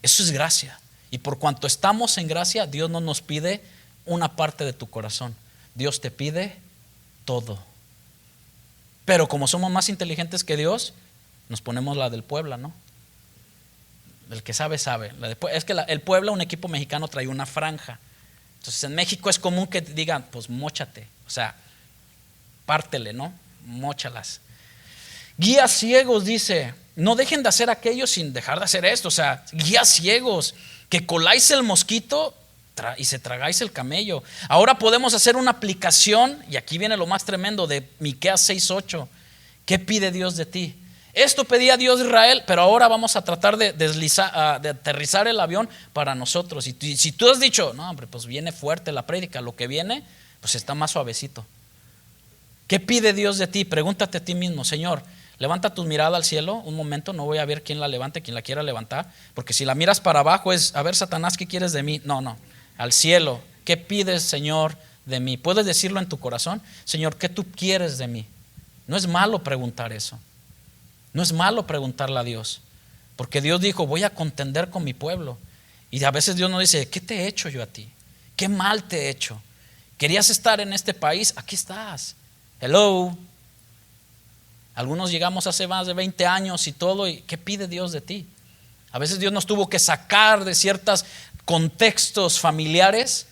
Eso es gracia. Y por cuanto estamos en gracia, Dios no nos pide una parte de tu corazón, Dios te pide todo. Pero como somos más inteligentes que Dios, nos ponemos la del Puebla, ¿no? El que sabe, sabe. Es que el Puebla, un equipo mexicano, trae una franja. Entonces en México es común que digan, pues móchate, o sea, pártele, ¿no? Móchalas. Guías ciegos, dice, no dejen de hacer aquello sin dejar de hacer esto. O sea, guías ciegos, que coláis el mosquito y se tragáis el camello. Ahora podemos hacer una aplicación, y aquí viene lo más tremendo, de Miqueas 6:8. ¿Qué pide Dios de ti? Esto pedía Dios de Israel, pero ahora vamos a tratar de aterrizar el avión para nosotros. Y si tú has dicho, no hombre, pues viene fuerte la prédica, lo que viene pues está más suavecito. ¿Qué pide Dios de ti? Pregúntate a ti mismo, Señor, levanta tu mirada al cielo un momento. No voy a ver quién la levante, quién la quiera levantar, porque si la miras para abajo es, a ver, Satanás, ¿qué quieres de mí? No, al cielo. ¿Qué pides, Señor, de mí? Puedes decirlo en tu corazón, Señor, ¿qué tú quieres de mí? No es malo preguntar eso. No es malo preguntarle a Dios. Porque Dios dijo, voy a contender con mi pueblo. Y a veces Dios nos dice, ¿qué te he hecho yo a ti? ¿Qué mal te he hecho? ¿Querías estar en este país? Aquí estás. Hello. Algunos llegamos hace más de 20 años y todo, ¿y qué pide Dios de ti? A veces Dios nos tuvo que sacar de ciertos contextos familiares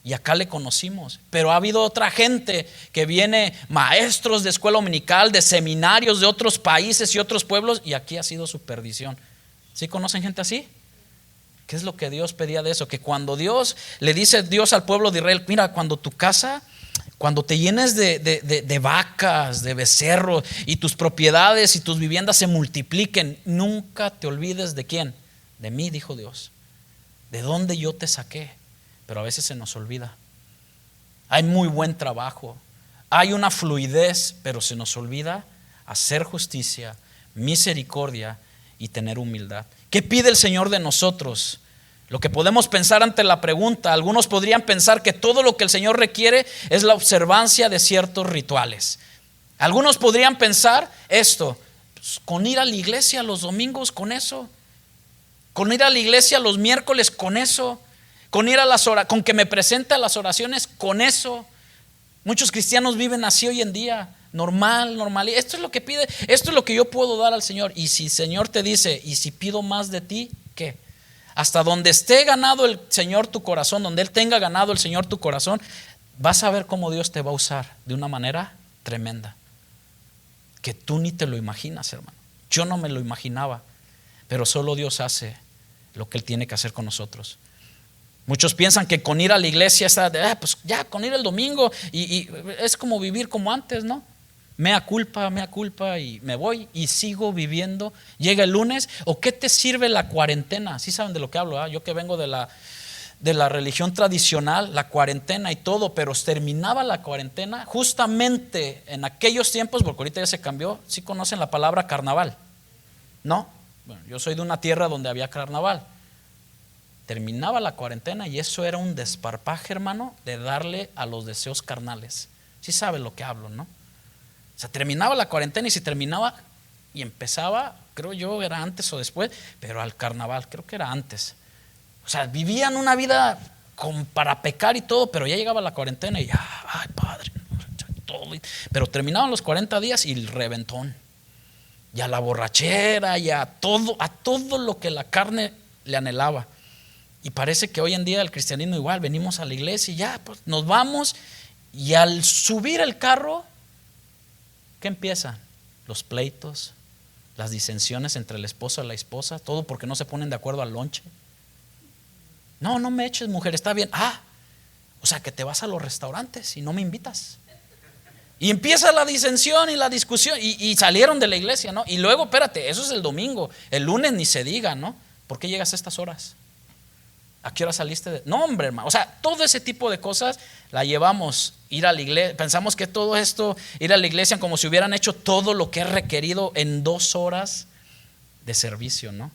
y acá le conocimos. Pero ha habido otra gente que viene, maestros de escuela dominical, de seminarios de otros países y otros pueblos, y aquí ha sido su perdición. ¿Sí conocen gente así? ¿Qué es lo que Dios pedía de eso? Que cuando Dios le dice Dios al pueblo de Israel, mira, cuando tu casa, cuando te llenes de vacas, de becerros, y tus propiedades y tus viviendas se multipliquen, nunca te olvides de quién, de mí, dijo Dios, de dónde yo te saqué. Pero a veces se nos olvida. Hay muy buen trabajo, hay una fluidez, pero se nos olvida hacer justicia, misericordia y tener humildad. ¿Qué pide el Señor de nosotros? Lo que podemos pensar ante la pregunta, algunos podrían pensar que todo lo que el Señor requiere es la observancia de ciertos rituales. Algunos podrían pensar esto, pues, con ir a la iglesia los domingos, con eso, con ir a la iglesia los miércoles, con eso, con ir a con que me presente a las oraciones, con eso. Muchos cristianos viven así hoy en día, normal. Esto es lo que pide, esto es lo que yo puedo dar al Señor. Y si el Señor te dice, y si pido más de ti, ¿qué? Hasta donde esté ganado el Señor tu corazón, donde Él tenga ganado el Señor tu corazón, vas a ver cómo Dios te va a usar de una manera tremenda, que tú ni te lo imaginas, hermano. Yo no me lo imaginaba, pero solo Dios hace lo que Él tiene que hacer con nosotros. Muchos piensan que con ir a la iglesia está, pues ya con ir el domingo y es como vivir como antes, ¿no? Mea culpa y me voy y sigo viviendo. Llega el lunes, ¿o qué te sirve la cuarentena? ¿Sí saben de lo que hablo? Yo que vengo de la religión tradicional, la cuarentena y todo, pero terminaba la cuarentena justamente en aquellos tiempos, porque ahorita ya se cambió. ¿Sí conocen la palabra carnaval? ¿No? Bueno, yo soy de una tierra donde había carnaval. Terminaba la cuarentena y eso era un desparpaje, hermano, de darle a los deseos carnales. Sí saben lo que hablo, ¿no? O sea, terminaba la cuarentena y se terminaba y empezaba, creo yo era antes o después, pero al carnaval, creo que era antes. O sea, vivían una vida para pecar y todo, pero ya llegaba la cuarentena y ya, ay padre, todo. Pero terminaban los 40 días y el reventón. Y a la borrachera y a todo lo que la carne le anhelaba. Y parece que hoy en día el cristianismo igual, venimos a la iglesia y ya, pues nos vamos, y al subir el carro, ¿qué empieza? Los pleitos, las disensiones entre el esposo y la esposa, todo porque no se ponen de acuerdo al lonche. No me eches, mujer, está bien. O sea que te vas a los restaurantes y no me invitas. Y empieza la disensión y la discusión y salieron de la iglesia, ¿no? Y luego, espérate, eso es el domingo, el lunes ni se diga, ¿no? ¿Por qué llegas a estas horas? ¿A qué hora saliste? No, hombre, hermano. O sea, todo ese tipo de cosas la llevamos, ir a la iglesia. Pensamos que todo esto, ir a la iglesia como si hubieran hecho todo lo que es requerido en 2 horas de servicio, ¿no?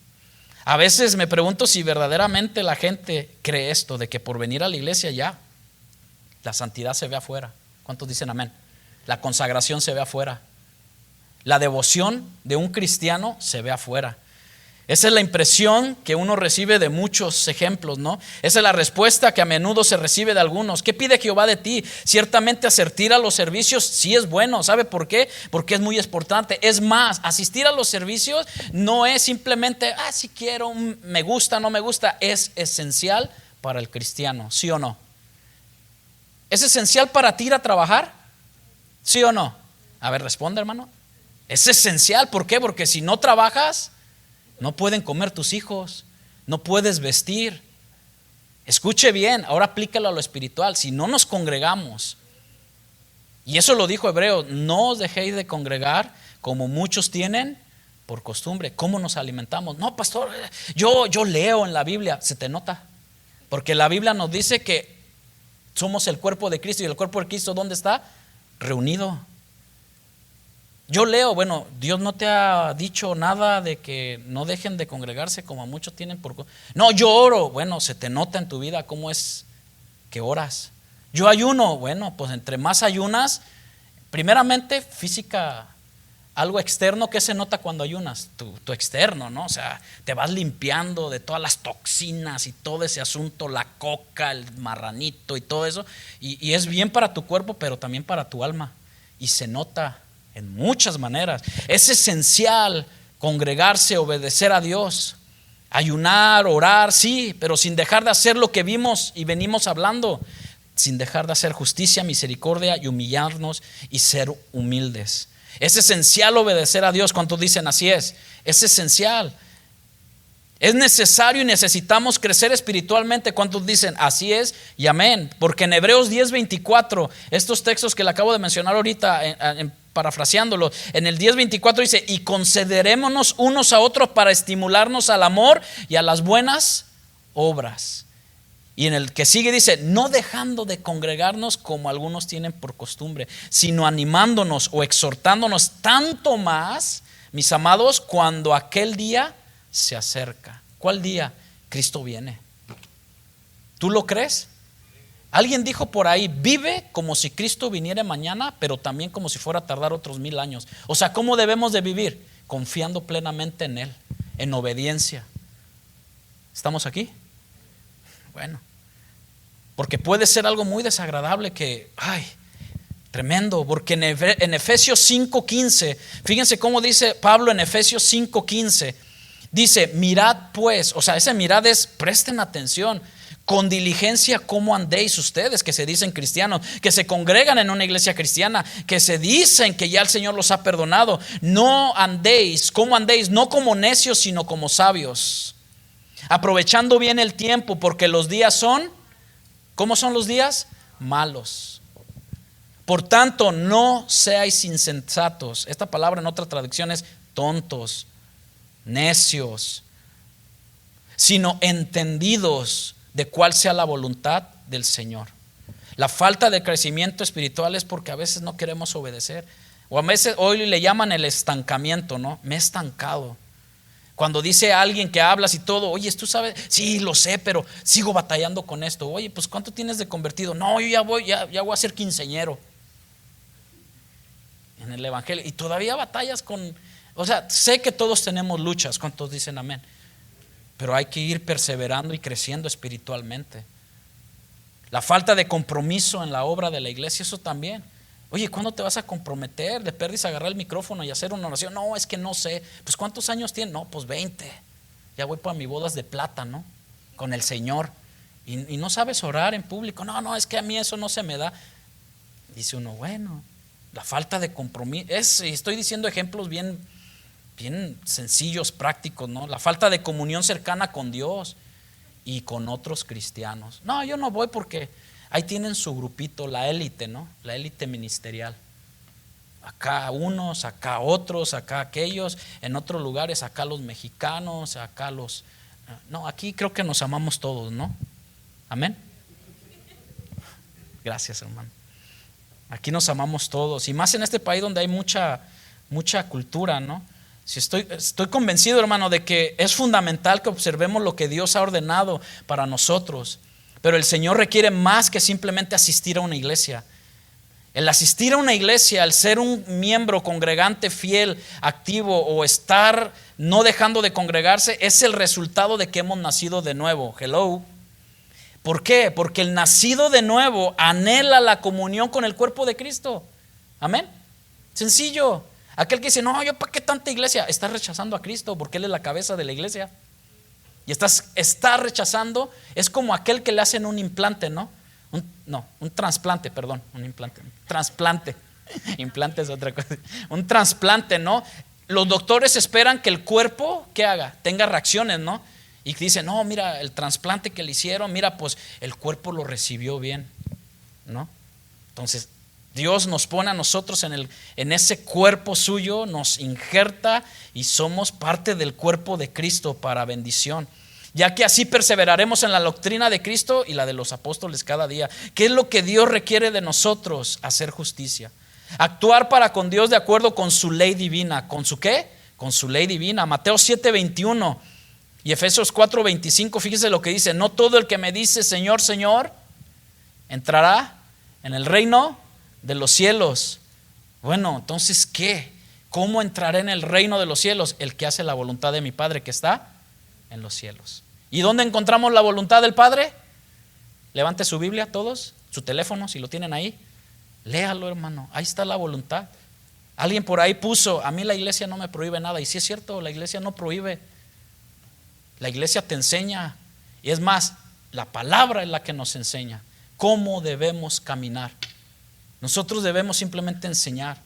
A veces me pregunto si verdaderamente la gente cree esto, de que por venir a la iglesia ya la santidad se ve afuera. ¿Cuántos dicen amén? La consagración se ve afuera. La devoción de un cristiano se ve afuera. Esa es la impresión que uno recibe de muchos ejemplos, ¿no? Esa es la respuesta que a menudo se recibe de algunos. ¿Qué pide Jehová de ti? Ciertamente asistir a los servicios sí es bueno. ¿Sabe por qué? Porque es muy importante. Es más, asistir a los servicios no es simplemente, si quiero, me gusta, no me gusta. Es esencial para el cristiano, ¿sí o no? ¿Es esencial para ti ir a trabajar? ¿Sí o no? A ver, responde, hermano. Es esencial. ¿Por qué? Porque si no trabajas, no pueden comer tus hijos, no puedes vestir. Escuche bien, ahora aplícalo a lo espiritual. Si no nos congregamos, y eso lo dijo Hebreo, no os dejéis de congregar como muchos tienen por costumbre. ¿Cómo nos alimentamos? No, pastor, yo leo en la Biblia. Se te nota, porque la Biblia nos dice que somos el cuerpo de Cristo. ¿Y el cuerpo de Cristo dónde está? Reunido. Yo leo, bueno, Dios no te ha dicho nada de que no dejen de congregarse como muchos tienen por... No, yo oro. Bueno, se te nota en tu vida cómo es que oras. Yo ayuno. Bueno, pues entre más ayunas, primeramente física, algo externo. ¿Qué se nota cuando ayunas? Tu externo, ¿no? O sea, te vas limpiando de todas las toxinas y todo ese asunto, la coca, el marranito y todo eso. Y es bien para tu cuerpo, pero también para tu alma. Y se nota en muchas maneras. Es esencial congregarse, obedecer a Dios, ayunar, orar, sí, pero sin dejar de hacer lo que vimos y venimos hablando, sin dejar de hacer justicia, misericordia y humillarnos y ser humildes. Es esencial obedecer a Dios. ¿Cuántos dicen así es? Es esencial. Es necesario y necesitamos crecer espiritualmente. ¿Cuántos dicen así es y amén? Porque en Hebreos 10:24, estos textos que le acabo de mencionar ahorita, parafraseándolo, en el 10:24 dice: y considerémonos unos a otros para estimularnos al amor y a las buenas obras. Y en el que sigue dice: no dejando de congregarnos como algunos tienen por costumbre, sino animándonos o exhortándonos tanto más, mis amados, cuando aquel día se acerca. ¿Cuál día? Cristo viene. ¿Tú lo crees? Alguien dijo por ahí: vive como si Cristo viniera mañana, pero también como si fuera a tardar otros 1000 años. O sea, ¿cómo debemos de vivir? Confiando plenamente en Él, en obediencia. ¿Estamos aquí? Bueno, porque puede ser algo muy desagradable que, tremendo, porque en Efesios 5:15, fíjense cómo dice Pablo en Efesios 5:15, dice: mirad pues, o sea, ese mirad es presten atención, con diligencia cómo andéis ustedes, que se dicen cristianos, que se congregan en una iglesia cristiana, que se dicen que ya el Señor los ha perdonado. No andéis, ¿cómo andéis? No como necios, sino como sabios, aprovechando bien el tiempo, porque los días son, ¿cómo son los días? Malos. Por tanto, no seáis insensatos. Esta palabra en otra traducción es tontos, necios, sino entendidos de cuál sea la voluntad del Señor. La falta de crecimiento espiritual es porque a veces no queremos obedecer, o a veces hoy le llaman el estancamiento, ¿no? Me he estancado. Cuando dice alguien que hablas y todo: oye, ¿tú sabes? Sí, lo sé, pero sigo batallando con esto. Oye, pues ¿cuánto tienes de convertido? No, yo ya voy a ser quinceañero en el evangelio. Y todavía batallas con, o sea, sé que todos tenemos luchas. ¿Cuántos dicen amén? Pero hay que ir perseverando y creciendo espiritualmente. La falta de compromiso en la obra de la iglesia, eso también. Oye, ¿cuándo te vas a comprometer? De perdis agarrar el micrófono y hacer una oración. No, es que no sé. Pues ¿cuántos años tienes? No, pues 20. Ya voy para mis bodas de plata, ¿no? Con el Señor. Y no sabes orar en público. No, es que a mí eso no se me da. Dice uno, bueno, la falta de compromiso. Estoy diciendo ejemplos bien sencillos, prácticos, ¿no? La falta de comunión cercana con Dios y con otros cristianos. No, yo no voy porque ahí tienen su grupito, la élite, ¿no? La élite ministerial. Acá unos, acá otros, acá aquellos, en otros lugares acá los mexicanos, acá los... No, aquí creo que nos amamos todos, ¿no? Amén. Gracias, hermano. Aquí nos amamos todos, y más en este país donde hay mucha cultura, ¿no? Si estoy convencido, hermano, de que es fundamental que observemos lo que Dios ha ordenado para nosotros. Pero el Señor requiere más que simplemente asistir a una iglesia. El asistir a una iglesia, al ser un miembro congregante fiel, activo, o estar no dejando de congregarse, es el resultado de que hemos nacido de nuevo. Hello. ¿Por qué? Porque el nacido de nuevo anhela la comunión con el cuerpo de Cristo. Amén. Sencillo. Aquel que dice, no, yo para qué tanta iglesia, está rechazando a Cristo porque Él es la cabeza de la iglesia. Y está rechazando, es como aquel que le hacen un implante, ¿no? Un trasplante, perdón, un implante. Trasplante. Implante es otra cosa. Un trasplante, ¿no? Los doctores esperan que el cuerpo, ¿qué haga? Tenga reacciones, ¿no? Y dicen, no, mira, el trasplante que le hicieron, mira, pues el cuerpo lo recibió bien, ¿no? Entonces, Dios nos pone a nosotros en ese cuerpo suyo, nos injerta y somos parte del cuerpo de Cristo para bendición, ya que así perseveraremos en la doctrina de Cristo y la de los apóstoles cada día. ¿Qué es lo que Dios requiere de nosotros? Hacer justicia, actuar para con Dios de acuerdo con su ley divina. ¿Con su qué? Con su ley divina. Mateo 7:21 y Efesios 4:25, fíjese lo que dice: no todo el que me dice Señor, Señor, entrará en el reino de los cielos. Bueno, entonces, ¿qué? ¿Cómo entraré en el reino de los cielos? El que hace la voluntad de mi Padre que está en los cielos. ¿Y dónde encontramos la voluntad del Padre? Levante su Biblia todos, su teléfono si lo tienen ahí. Léalo, hermano, ahí está la voluntad. Alguien por ahí puso, a mí la iglesia no me prohíbe nada. Y sí es cierto, la iglesia no prohíbe. La iglesia te enseña. Y es más, la palabra es la que nos enseña cómo debemos caminar. Nosotros debemos simplemente enseñar,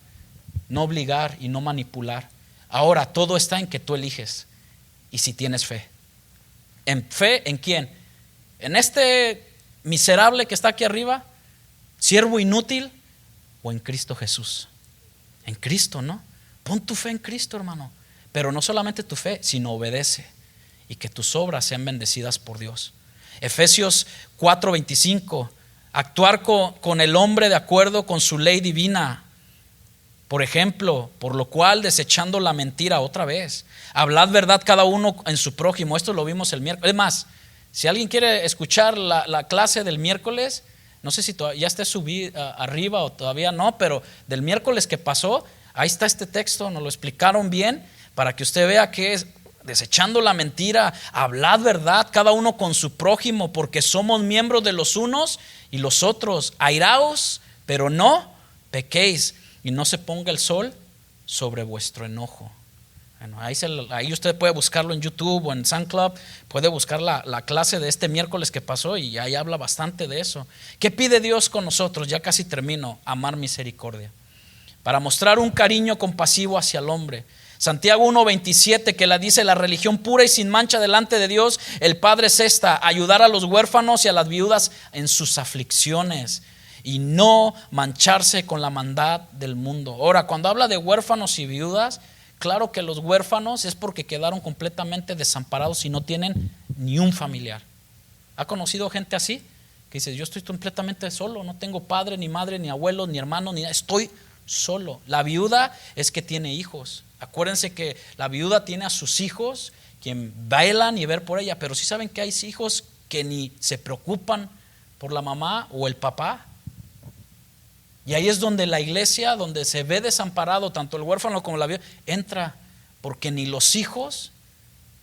no obligar y no manipular. Ahora, todo está en que tú eliges y si tienes fe. ¿En fe en quién? ¿En este miserable que está aquí arriba? ¿Siervo inútil? ¿O en Cristo Jesús? En Cristo, ¿no? Pon tu fe en Cristo, hermano. Pero no solamente tu fe, sino obedece y que tus obras sean bendecidas por Dios. Efesios 4:25, actuar con el hombre de acuerdo con su ley divina. Por ejemplo, por lo cual desechando la mentira otra vez, hablad verdad cada uno en su prójimo. Esto lo vimos el miércoles. Es más, si alguien quiere escuchar la clase del miércoles, no sé si ya esté subida arriba o todavía no, pero del miércoles que pasó, ahí está este texto, nos lo explicaron bien para que usted vea que es desechando la mentira, hablad verdad cada uno con su prójimo, porque somos miembros de los unos y los otros. Airaos, pero no pequéis, y no se ponga el sol sobre vuestro enojo. Bueno, ahí usted puede buscarlo en YouTube o en SoundCloud, puede buscar la clase de este miércoles que pasó y ahí habla bastante de eso. ¿Qué pide Dios con nosotros? Ya casi termino. Amar misericordia, para mostrar un cariño compasivo hacia el hombre. Santiago 1:27 que la dice: la religión pura y sin mancha delante de Dios el Padre es esta, ayudar a los huérfanos y a las viudas en sus aflicciones y no mancharse con la maldad del mundo. Ahora, cuando habla de huérfanos y viudas, claro que los huérfanos es porque quedaron completamente desamparados y no tienen ni un familiar. ¿Ha conocido gente así? Que dice: yo estoy completamente solo, no tengo padre, ni madre, ni abuelo, ni hermano, ni nada, estoy solo. La viuda es que tiene hijos. Acuérdense que la viuda tiene a sus hijos, quien bailan y ver por ella, pero sí saben que hay hijos que ni se preocupan por la mamá o el papá. Y ahí es donde la iglesia, donde se ve desamparado tanto el huérfano como la viuda, entra, porque ni los hijos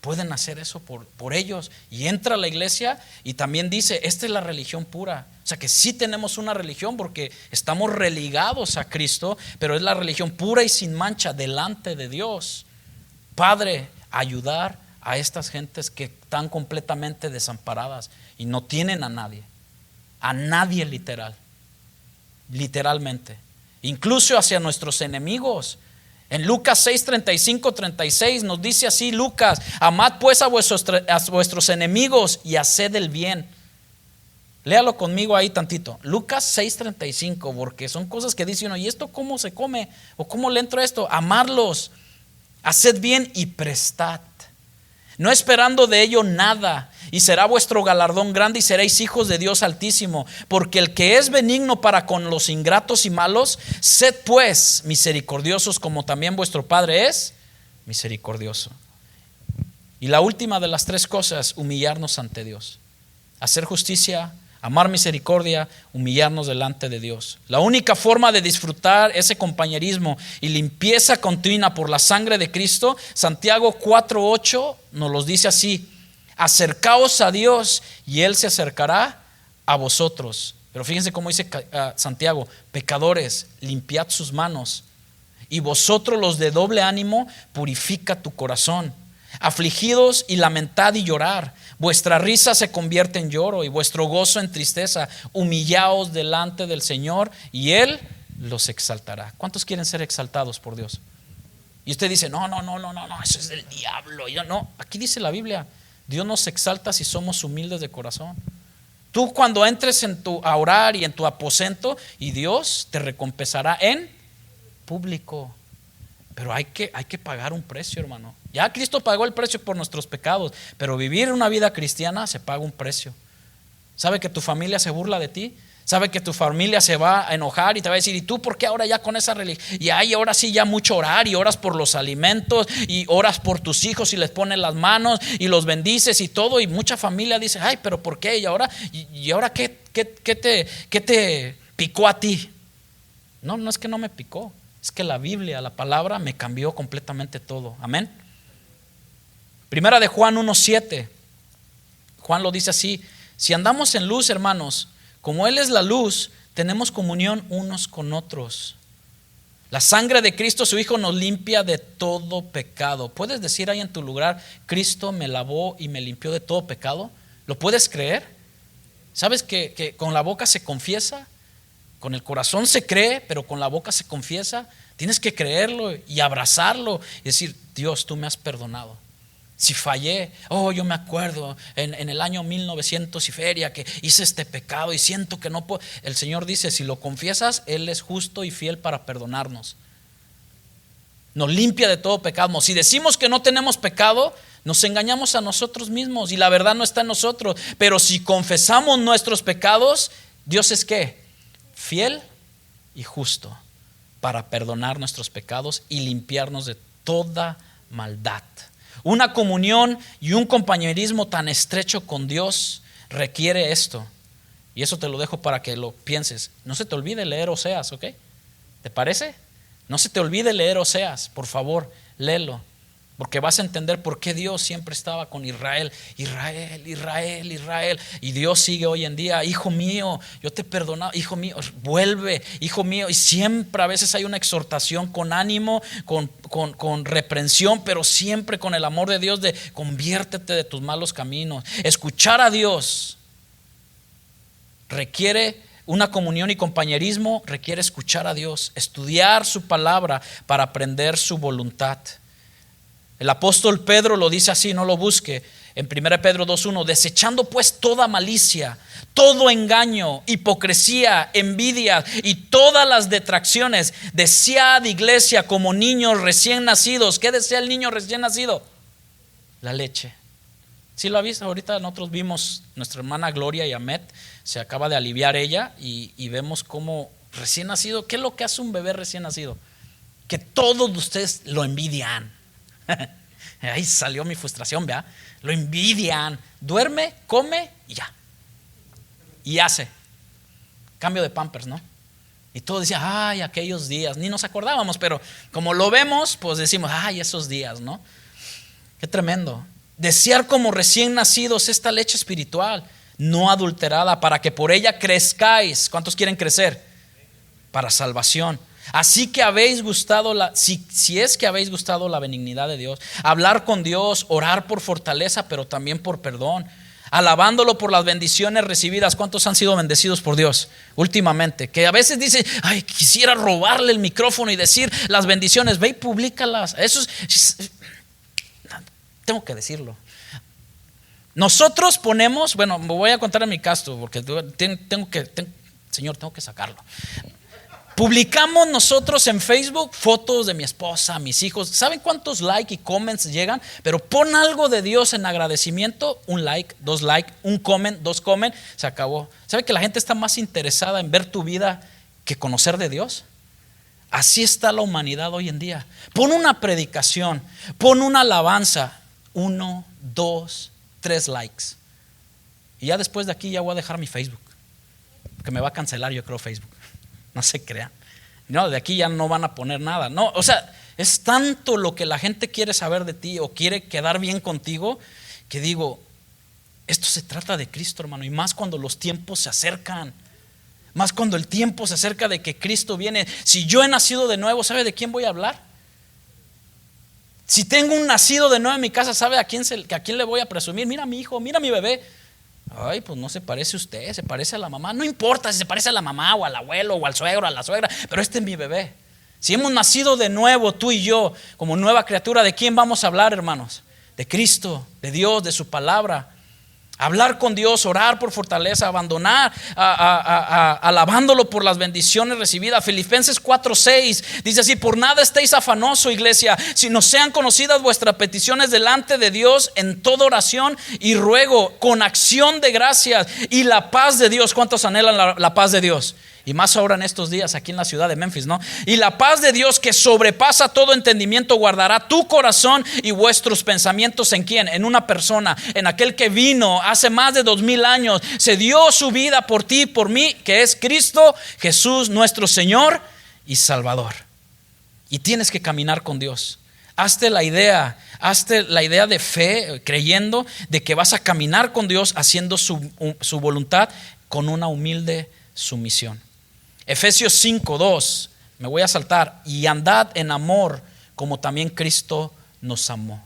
pueden hacer eso por ellos. Y entra la iglesia y también dice: esta es la religión pura. O sea que sí tenemos una religión porque estamos religados a Cristo, pero es la religión pura y sin mancha delante de Dios. Padre, ayudar a estas gentes que están completamente desamparadas y no tienen a nadie literalmente, incluso hacia nuestros enemigos. En Lucas 6:35-36 nos dice así Lucas: amad pues a vuestros enemigos y haced el bien. Léalo conmigo ahí tantito. Lucas 6:35, porque son cosas que dice uno: ¿y esto cómo se come? ¿O cómo le entro a esto? Amarlos, haced bien y prestad, no esperando de ello nada, y será vuestro galardón grande y seréis hijos de Dios Altísimo, porque el que es benigno para con los ingratos y malos, sed pues misericordiosos como también vuestro Padre es misericordioso. Y la última de las tres cosas: humillarnos ante Dios, hacer justicia, amar misericordia, humillarnos delante de Dios. La única forma de disfrutar ese compañerismo y limpieza continua por la sangre de Cristo, Santiago 4:8 nos los dice así: acercaos a Dios y Él se acercará a vosotros. Pero fíjense cómo dice Santiago: pecadores, limpiad sus manos, y vosotros los de doble ánimo, purifica tu corazón. Afligidos y lamentad y llorar, vuestra risa se convierte en lloro y vuestro gozo en tristeza. Humillaos delante del Señor y Él los exaltará. ¿Cuántos quieren ser exaltados por Dios? Y usted dice: no, eso es del diablo. No, aquí dice la Biblia: Dios nos exalta si somos humildes de corazón. Tú cuando entres a orar y en tu aposento, y Dios te recompensará en público. Pero hay que pagar un precio, hermano. Ya Cristo pagó el precio por nuestros pecados, pero vivir una vida cristiana se paga un precio. ¿Sabe que tu familia se burla de ti? ¿Sabe que tu familia se va a enojar y te va a decir: ¿y tú por qué ahora ya con esa religión? Y ahora sí ya mucho orar, y oras por los alimentos, y oras por tus hijos y les pones las manos y los bendices y todo. Y mucha familia dice: ay, pero ¿por qué? ¿Y ahora qué te picó a ti? No es que no me picó. Es que la Biblia, la palabra, me cambió completamente todo. Amén. Primera de Juan 1:7. Juan lo dice así: si andamos en luz, hermanos, como Él es la luz, tenemos comunión unos con otros. La sangre de Cristo, su Hijo, nos limpia de todo pecado. ¿Puedes decir ahí en tu lugar: Cristo me lavó y me limpió de todo pecado? ¿Lo puedes creer? ¿Sabes que con la boca se confiesa? Con el corazón se cree, pero con la boca se confiesa. Tienes que creerlo y abrazarlo y decir: Dios, tú me has perdonado. Si fallé, yo me acuerdo en el año 1900 y feria que hice este pecado y siento que no puedo. El Señor dice: si lo confiesas, Él es justo y fiel para perdonarnos. Nos limpia de todo pecado. Si decimos que no tenemos pecado, nos engañamos a nosotros mismos y la verdad no está en nosotros. Pero si confesamos nuestros pecados, Dios es ¿qué? Fiel y justo para perdonar nuestros pecados y limpiarnos de toda maldad. Una comunión y un compañerismo tan estrecho con Dios requiere esto. Y eso te lo dejo para que lo pienses. No se te olvide leer Oseas, ¿ok? ¿Te parece? No se te olvide leer Oseas, por favor, léelo. Porque vas a entender por qué Dios siempre estaba con Israel. Israel, Israel, Israel. Y Dios sigue hoy en día: hijo mío, yo te he perdonado, hijo mío, vuelve, hijo mío. Y siempre a veces hay una exhortación con ánimo, con reprensión, pero siempre con el amor de Dios de conviértete de tus malos caminos. Escuchar a Dios requiere una comunión y compañerismo, requiere escuchar a Dios, estudiar su palabra para aprender su voluntad. El apóstol Pedro lo dice así, no lo busque, en 1 Pedro 2:1: desechando pues toda malicia, todo engaño, hipocresía, envidia y todas las detracciones, desead, iglesia, como niños recién nacidos. ¿Qué desea el niño recién nacido? La leche. ¿Sí lo ha visto? Ahorita nosotros vimos nuestra hermana Gloria y Amet, se acaba de aliviar ella y vemos cómo recién nacido. ¿Qué es lo que hace un bebé recién nacido? Que todos ustedes lo envidian. Ahí salió mi frustración, ¿verdad? Lo envidian. Duerme, come y ya. Y hace cambio de pampers, ¿no? Y todos decían: ay, aquellos días. Ni nos acordábamos, pero como lo vemos, pues decimos: ay, esos días, ¿no? Qué tremendo. Desear como recién nacidos esta leche espiritual, no adulterada, para que por ella crezcáis. ¿Cuántos quieren crecer? Para salvación. Así que habéis gustado si es que habéis gustado la benignidad de Dios, hablar con Dios, orar por fortaleza, pero también por perdón, alabándolo por las bendiciones recibidas. ¿Cuántos han sido bendecidos por Dios últimamente? Que a veces dicen: ay, quisiera robarle el micrófono y decir las bendiciones. Ve y públicalas. Eso es, tengo que decirlo. Nosotros ponemos, bueno, me voy a contar en mi caso, porque Señor, tengo que sacarlo. Publicamos nosotros en Facebook fotos de mi esposa, mis hijos. ¿Saben cuántos likes y comments llegan? Pero pon algo de Dios en agradecimiento: un like, 2 likes, un comment, 2 comments, se acabó. ¿Sabe que la gente está más interesada en ver tu vida que conocer de Dios? Así está la humanidad hoy en día. Pon una predicación, pon una alabanza, 1, 2, 3 likes. Y ya después de aquí ya voy a dejar mi Facebook, porque me va a cancelar, yo creo, Facebook. No se crean. No, de aquí ya no van a poner nada. No, o sea, es tanto lo que la gente quiere saber de ti o quiere quedar bien contigo, que digo, esto se trata de Cristo, hermano. Y más cuando los tiempos se acercan. Más cuando el tiempo se acerca de que Cristo viene. Si yo he nacido de nuevo, ¿sabe de quién voy a hablar? Si tengo un nacido de nuevo en mi casa, ¿sabe a quién le voy a presumir? Mira a mi hijo, mira a mi bebé. Ay, pues no se parece a usted, se parece a la mamá. No importa si se parece a la mamá o al abuelo o al suegro, a la suegra, pero este es mi bebé. Si hemos nacido de nuevo, tú y yo, como nueva criatura, ¿de quién vamos a hablar, hermanos? De Cristo, de Dios, de su palabra. Hablar con Dios, orar por fortaleza, abandonar, alabándolo por las bendiciones recibidas. Filipenses 4:6 dice así: por nada estéis afanoso, iglesia, sino sean conocidas vuestras peticiones delante de Dios en toda oración y ruego, con acción de gracias, y la paz de Dios. ¿Cuántos anhelan la paz de Dios? Y más ahora en estos días aquí en la ciudad de Memphis, ¿no? Y la paz de Dios, que sobrepasa todo entendimiento, guardará tu corazón y vuestros pensamientos. ¿En quién? En una persona, en aquel que vino hace más de 2000 años, se dio su vida por ti y por mí, que es Cristo Jesús, nuestro Señor y Salvador. y tienes que caminar con Dios. Hazte la idea de fe, creyendo de que vas a caminar con Dios, haciendo su voluntad con una humilde sumisión. Efesios 5:2, me voy a saltar, y andad en amor como también Cristo nos amó.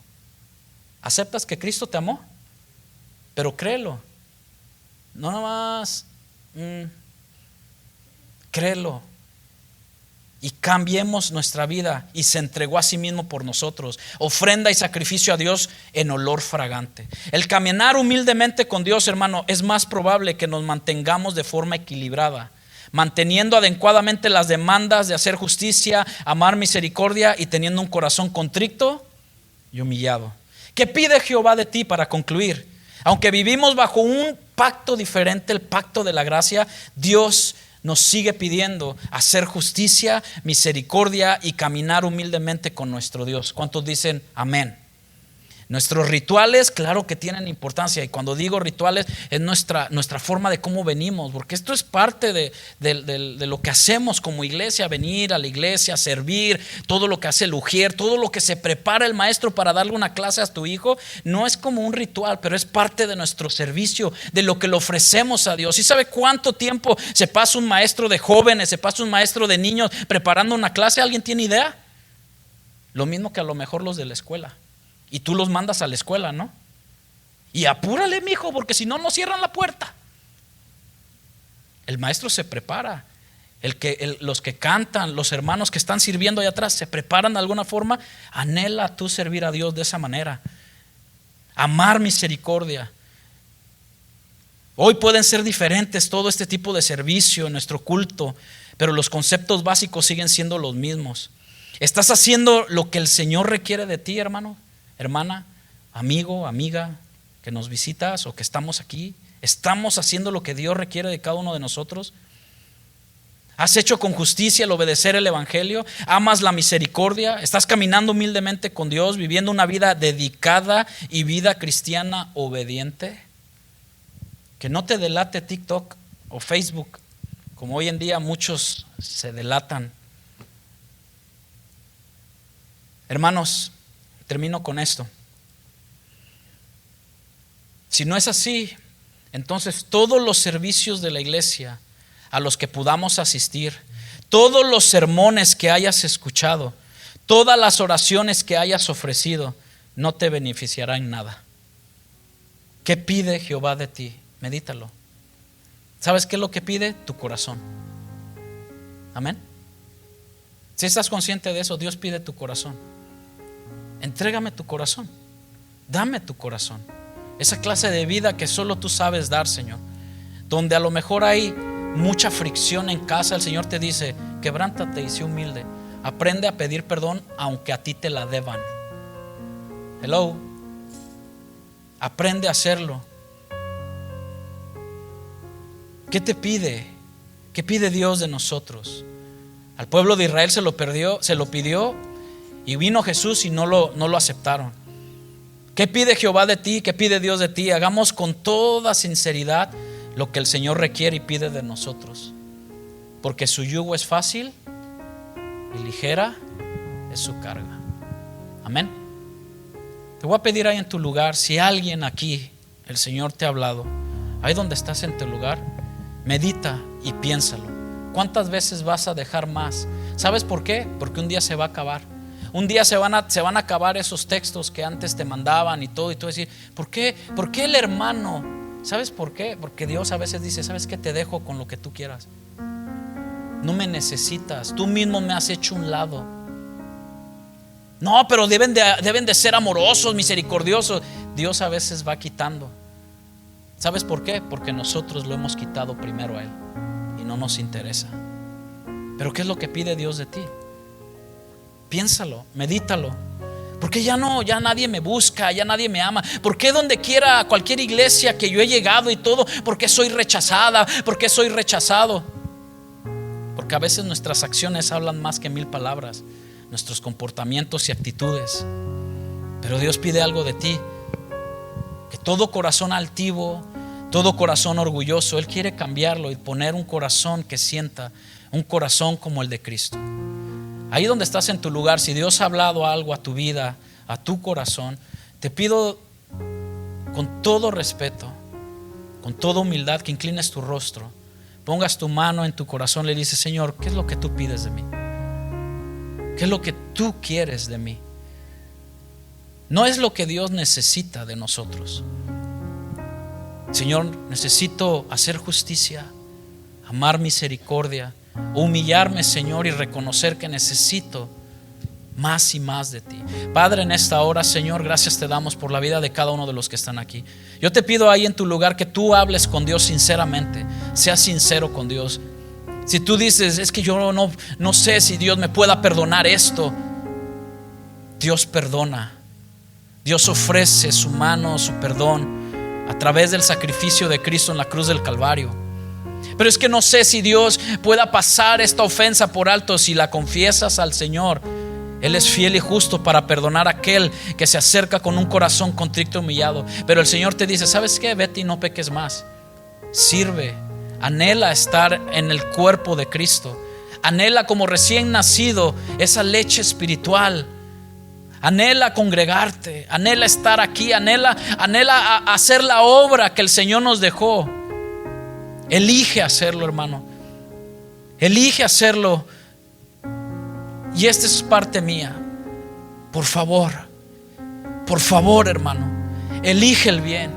¿Aceptas que Cristo te amó? Pero créelo, no nomás créelo. Y cambiemos nuestra vida, y se entregó a sí mismo por nosotros, ofrenda y sacrificio a Dios en olor fragante. El caminar humildemente con Dios, hermano, es más probable que nos mantengamos de forma equilibrada, manteniendo adecuadamente las demandas de hacer justicia, amar misericordia y teniendo un corazón contrito y humillado. ¿Qué pide Jehová de ti? Para concluir, aunque vivimos bajo un pacto diferente, el pacto de la gracia, Dios nos sigue pidiendo hacer justicia, misericordia y caminar humildemente con nuestro Dios. ¿Cuántos dicen amén? Nuestros rituales, claro que tienen importancia, y cuando digo rituales es nuestra forma de cómo venimos, porque esto es parte de lo que hacemos como iglesia, venir a la iglesia, servir, todo lo que hace el ujier, todo lo que se prepara el maestro para darle una clase a tu hijo, no es como un ritual, pero es parte de nuestro servicio, de lo que le ofrecemos a Dios. ¿Y sabe cuánto tiempo se pasa un maestro de jóvenes, se pasa un maestro de niños preparando una clase? ¿Alguien tiene idea? Lo mismo que a lo mejor los de la escuela. Y tú los mandas a la escuela, ¿no? Y apúrale, mijo, porque si no, no cierran la puerta. El maestro se prepara. Los que cantan, los hermanos que están sirviendo allá atrás, se preparan de alguna forma. Anhela tú servir a Dios de esa manera. Amar misericordia. Hoy pueden ser diferentes todo este tipo de servicio en nuestro culto, pero los conceptos básicos siguen siendo los mismos. ¿Estás haciendo lo que el Señor requiere de ti, hermano? Hermana, amigo, amiga, que nos visitas o que estamos aquí, ¿estamos haciendo lo que Dios requiere de cada uno de nosotros? ¿Has hecho con justicia el obedecer el evangelio? ¿Amas la misericordia? ¿Estás caminando humildemente con Dios, viviendo una vida dedicada y vida cristiana obediente? Que no te delate TikTok o Facebook, como hoy en día muchos se delatan. Hermanos, termino con esto. Si no es así, entonces todos los servicios de la iglesia a los que podamos asistir, todos los sermones que hayas escuchado, todas las oraciones que hayas ofrecido, no te beneficiará en nada. ¿Qué pide Jehová de ti? Medítalo. ¿Sabes qué es lo que pide? Tu corazón. Amén. Si estás consciente de eso, Dios pide tu corazón. Entrégame tu corazón, dame tu corazón, esa clase de vida que solo tú sabes dar, Señor. Donde a lo mejor hay mucha fricción en casa, el Señor te dice: quebrántate y sé humilde, aprende a pedir perdón aunque a ti te la deban. Hello, aprende a hacerlo. ¿Qué te pide? ¿Qué pide Dios de nosotros? Al pueblo de Israel se lo pidió. Y vino Jesús y no lo aceptaron. ¿Qué pide Jehová de ti? ¿Qué pide Dios de ti? Hagamos con toda sinceridad lo que el Señor requiere y pide de nosotros, porque su yugo es fácil y ligera es su carga. Amén. Te voy a pedir ahí en tu lugar, si alguien aquí el Señor te ha hablado, ahí donde estás en tu lugar, medita y piénsalo. ¿Cuántas veces vas a dejar más? ¿Sabes por qué? Porque un día se va a acabar. Un día se van a acabar esos textos que antes te mandaban y todo, y tú decir: ¿por qué el hermano? ¿Sabes por qué? Porque Dios a veces dice: ¿sabes qué? Te dejo con lo que tú quieras. No me necesitas, tú mismo me has hecho un lado. No, pero deben de ser amorosos, misericordiosos. Dios a veces va quitando. ¿Sabes por qué? Porque nosotros lo hemos quitado primero a Él y no nos interesa. Pero ¿qué es lo que pide Dios de ti? Piénsalo, medítalo. Porque ya nadie me busca, ya nadie me ama. ¿Por qué donde quiera, a cualquier iglesia que yo he llegado y todo, por qué soy rechazada? ¿Por qué soy rechazado? Porque a veces nuestras acciones hablan más que 1000 palabras, nuestros comportamientos y actitudes. Pero Dios pide algo de ti: que todo corazón altivo, todo corazón orgulloso, Él quiere cambiarlo y poner un corazón que sienta, un corazón como el de Cristo. Ahí donde estás en tu lugar, si Dios ha hablado algo a tu vida, a tu corazón, te pido con todo respeto, con toda humildad, que inclines tu rostro, pongas tu mano en tu corazón, le dices: Señor, ¿qué es lo que tú pides de mí? ¿Qué es lo que tú quieres de mí? No es lo que Dios necesita de nosotros. Señor, necesito hacer justicia, amar misericordia, humillarme, Señor, y reconocer que necesito más y más de ti. Padre, en esta hora, Señor, gracias te damos por la vida de cada uno de los que están aquí. Yo te pido ahí en tu lugar que tú hables con Dios sinceramente, seas sincero con Dios. Si tú dices: es que yo no sé si Dios me pueda perdonar esto, Dios perdona. Dios ofrece su mano, su perdón a través del sacrificio de Cristo en la cruz del Calvario. Pero es que no sé si Dios pueda pasar esta ofensa por alto. Si la confiesas al Señor, Él es fiel y justo para perdonar a aquel que se acerca con un corazón contrito y humillado. Pero el Señor te dice: ¿sabes qué? Vete y no peques más. Sirve, anhela estar en el cuerpo de Cristo. Anhela como recién nacido esa leche espiritual. Anhela congregarte, anhela estar aquí, anhela hacer la obra que el Señor nos dejó. Elige hacerlo, hermano. Elige hacerlo. Y esta es parte mía. Por favor, hermano, elige el bien.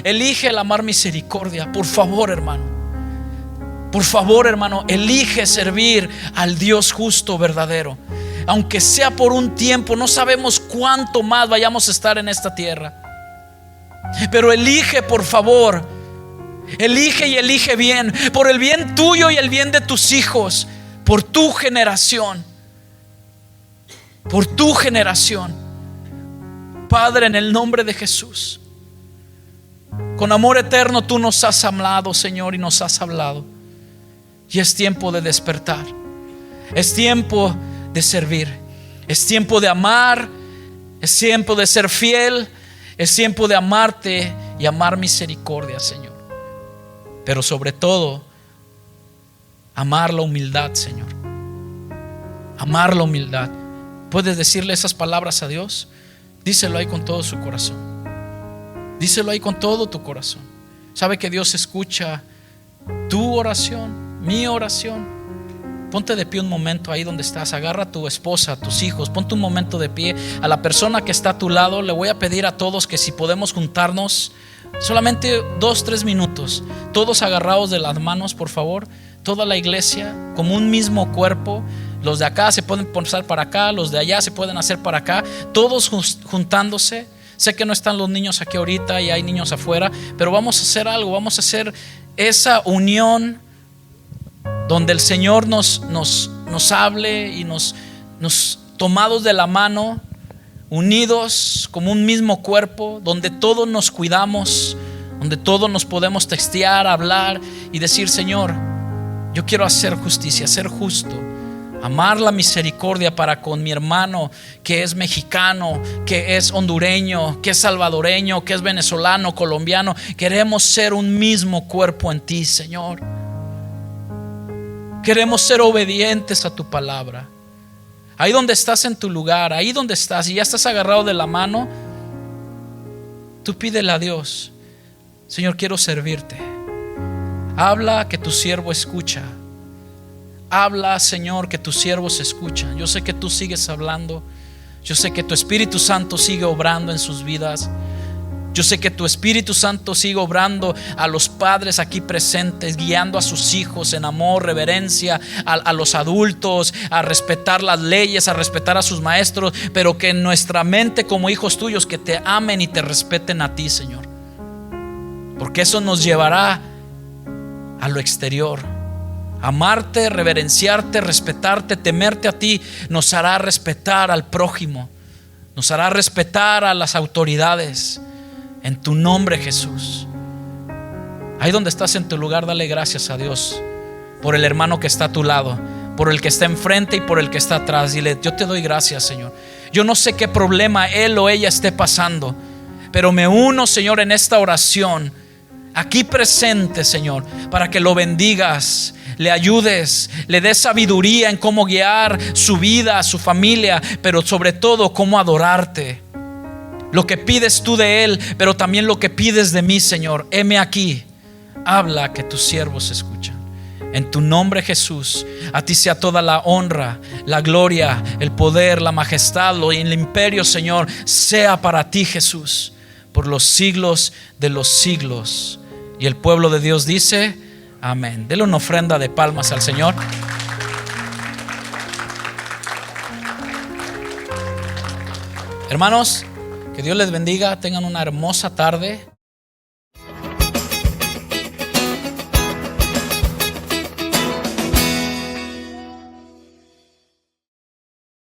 Elige el amar misericordia. Por favor, hermano. Por favor, hermano, elige servir al Dios justo, verdadero. Aunque sea por un tiempo, no sabemos cuánto más vayamos a estar en esta tierra. Pero elige, por favor. Elige y elige bien, por el bien tuyo y el bien de tus hijos, por tu generación. Por tu generación. Padre, en el nombre de Jesús, con amor eterno tú nos has amado, Señor, y nos has hablado. Y es tiempo de despertar. Es tiempo de servir. Es tiempo de amar. Es tiempo de ser fiel. Es tiempo de amarte y amar misericordia, Señor. Pero sobre todo, amar la humildad, Señor. Amar la humildad. ¿Puedes decirle esas palabras a Dios? Díselo ahí con todo su corazón. Díselo ahí con todo tu corazón. Sabe que Dios escucha tu oración, mi oración. Ponte de pie un momento ahí donde estás. Agarra a tu esposa, a tus hijos. Ponte un momento de pie. A la persona que está a tu lado, le voy a pedir a todos que si podemos juntarnos solamente 2-3 minutos, todos agarrados de las manos, por favor. Toda la iglesia como un mismo cuerpo. Los de acá se pueden pasar para acá, los de allá se pueden hacer para acá, todos juntándose. Sé que no están los niños aquí ahorita y hay niños afuera, pero vamos a hacer algo. Vamos a hacer esa unión donde el Señor nos hable y nos tomados de la mano, unidos como un mismo cuerpo, donde todos nos cuidamos, donde todos nos podemos textear, hablar y decir: Señor, yo quiero hacer justicia, ser justo, amar la misericordia para con mi hermano que es mexicano, que es hondureño, que es salvadoreño, que es venezolano, colombiano. Queremos ser un mismo cuerpo en ti, Señor. Queremos ser obedientes a tu palabra. Ahí donde estás en tu lugar, ahí donde estás y ya estás agarrado de la mano, tú pídele a Dios: Señor, quiero servirte. Habla, que tu siervo escucha. Habla, Señor, que tus siervos escuchan. Yo sé que tú sigues hablando. Yo sé que tu Espíritu Santo sigue obrando en sus vidas. Yo sé que tu Espíritu Santo sigue obrando a los padres aquí presentes, guiando a sus hijos en amor, reverencia, a los adultos, a respetar las leyes, a respetar a sus maestros, pero que en nuestra mente como hijos tuyos, que te amen y te respeten a ti, Señor. Porque eso nos llevará a lo exterior. Amarte, reverenciarte, respetarte, temerte a ti, nos hará respetar al prójimo, nos hará respetar a las autoridades. En tu nombre, Jesús. Ahí donde estás en tu lugar, dale gracias a Dios por el hermano que está a tu lado, por el que está enfrente y por el que está atrás. Dile: yo te doy gracias, Señor. Yo no sé qué problema él o ella esté pasando, pero me uno, Señor, en esta oración aquí presente, Señor, para que lo bendigas, le ayudes, le des sabiduría en cómo guiar su vida, su familia, pero sobre todo cómo adorarte. Lo que pides tú de Él, pero también lo que pides de mí, Señor. Heme aquí, habla, que tus siervos escuchan. En tu nombre, Jesús, a ti sea toda la honra, la gloria, el poder, la majestad, y el imperio, Señor, sea para ti, Jesús, por los siglos de los siglos. Y el pueblo de Dios dice: amén. Dele una ofrenda de palmas al Señor. Hermanos, que Dios les bendiga. Tengan una hermosa tarde.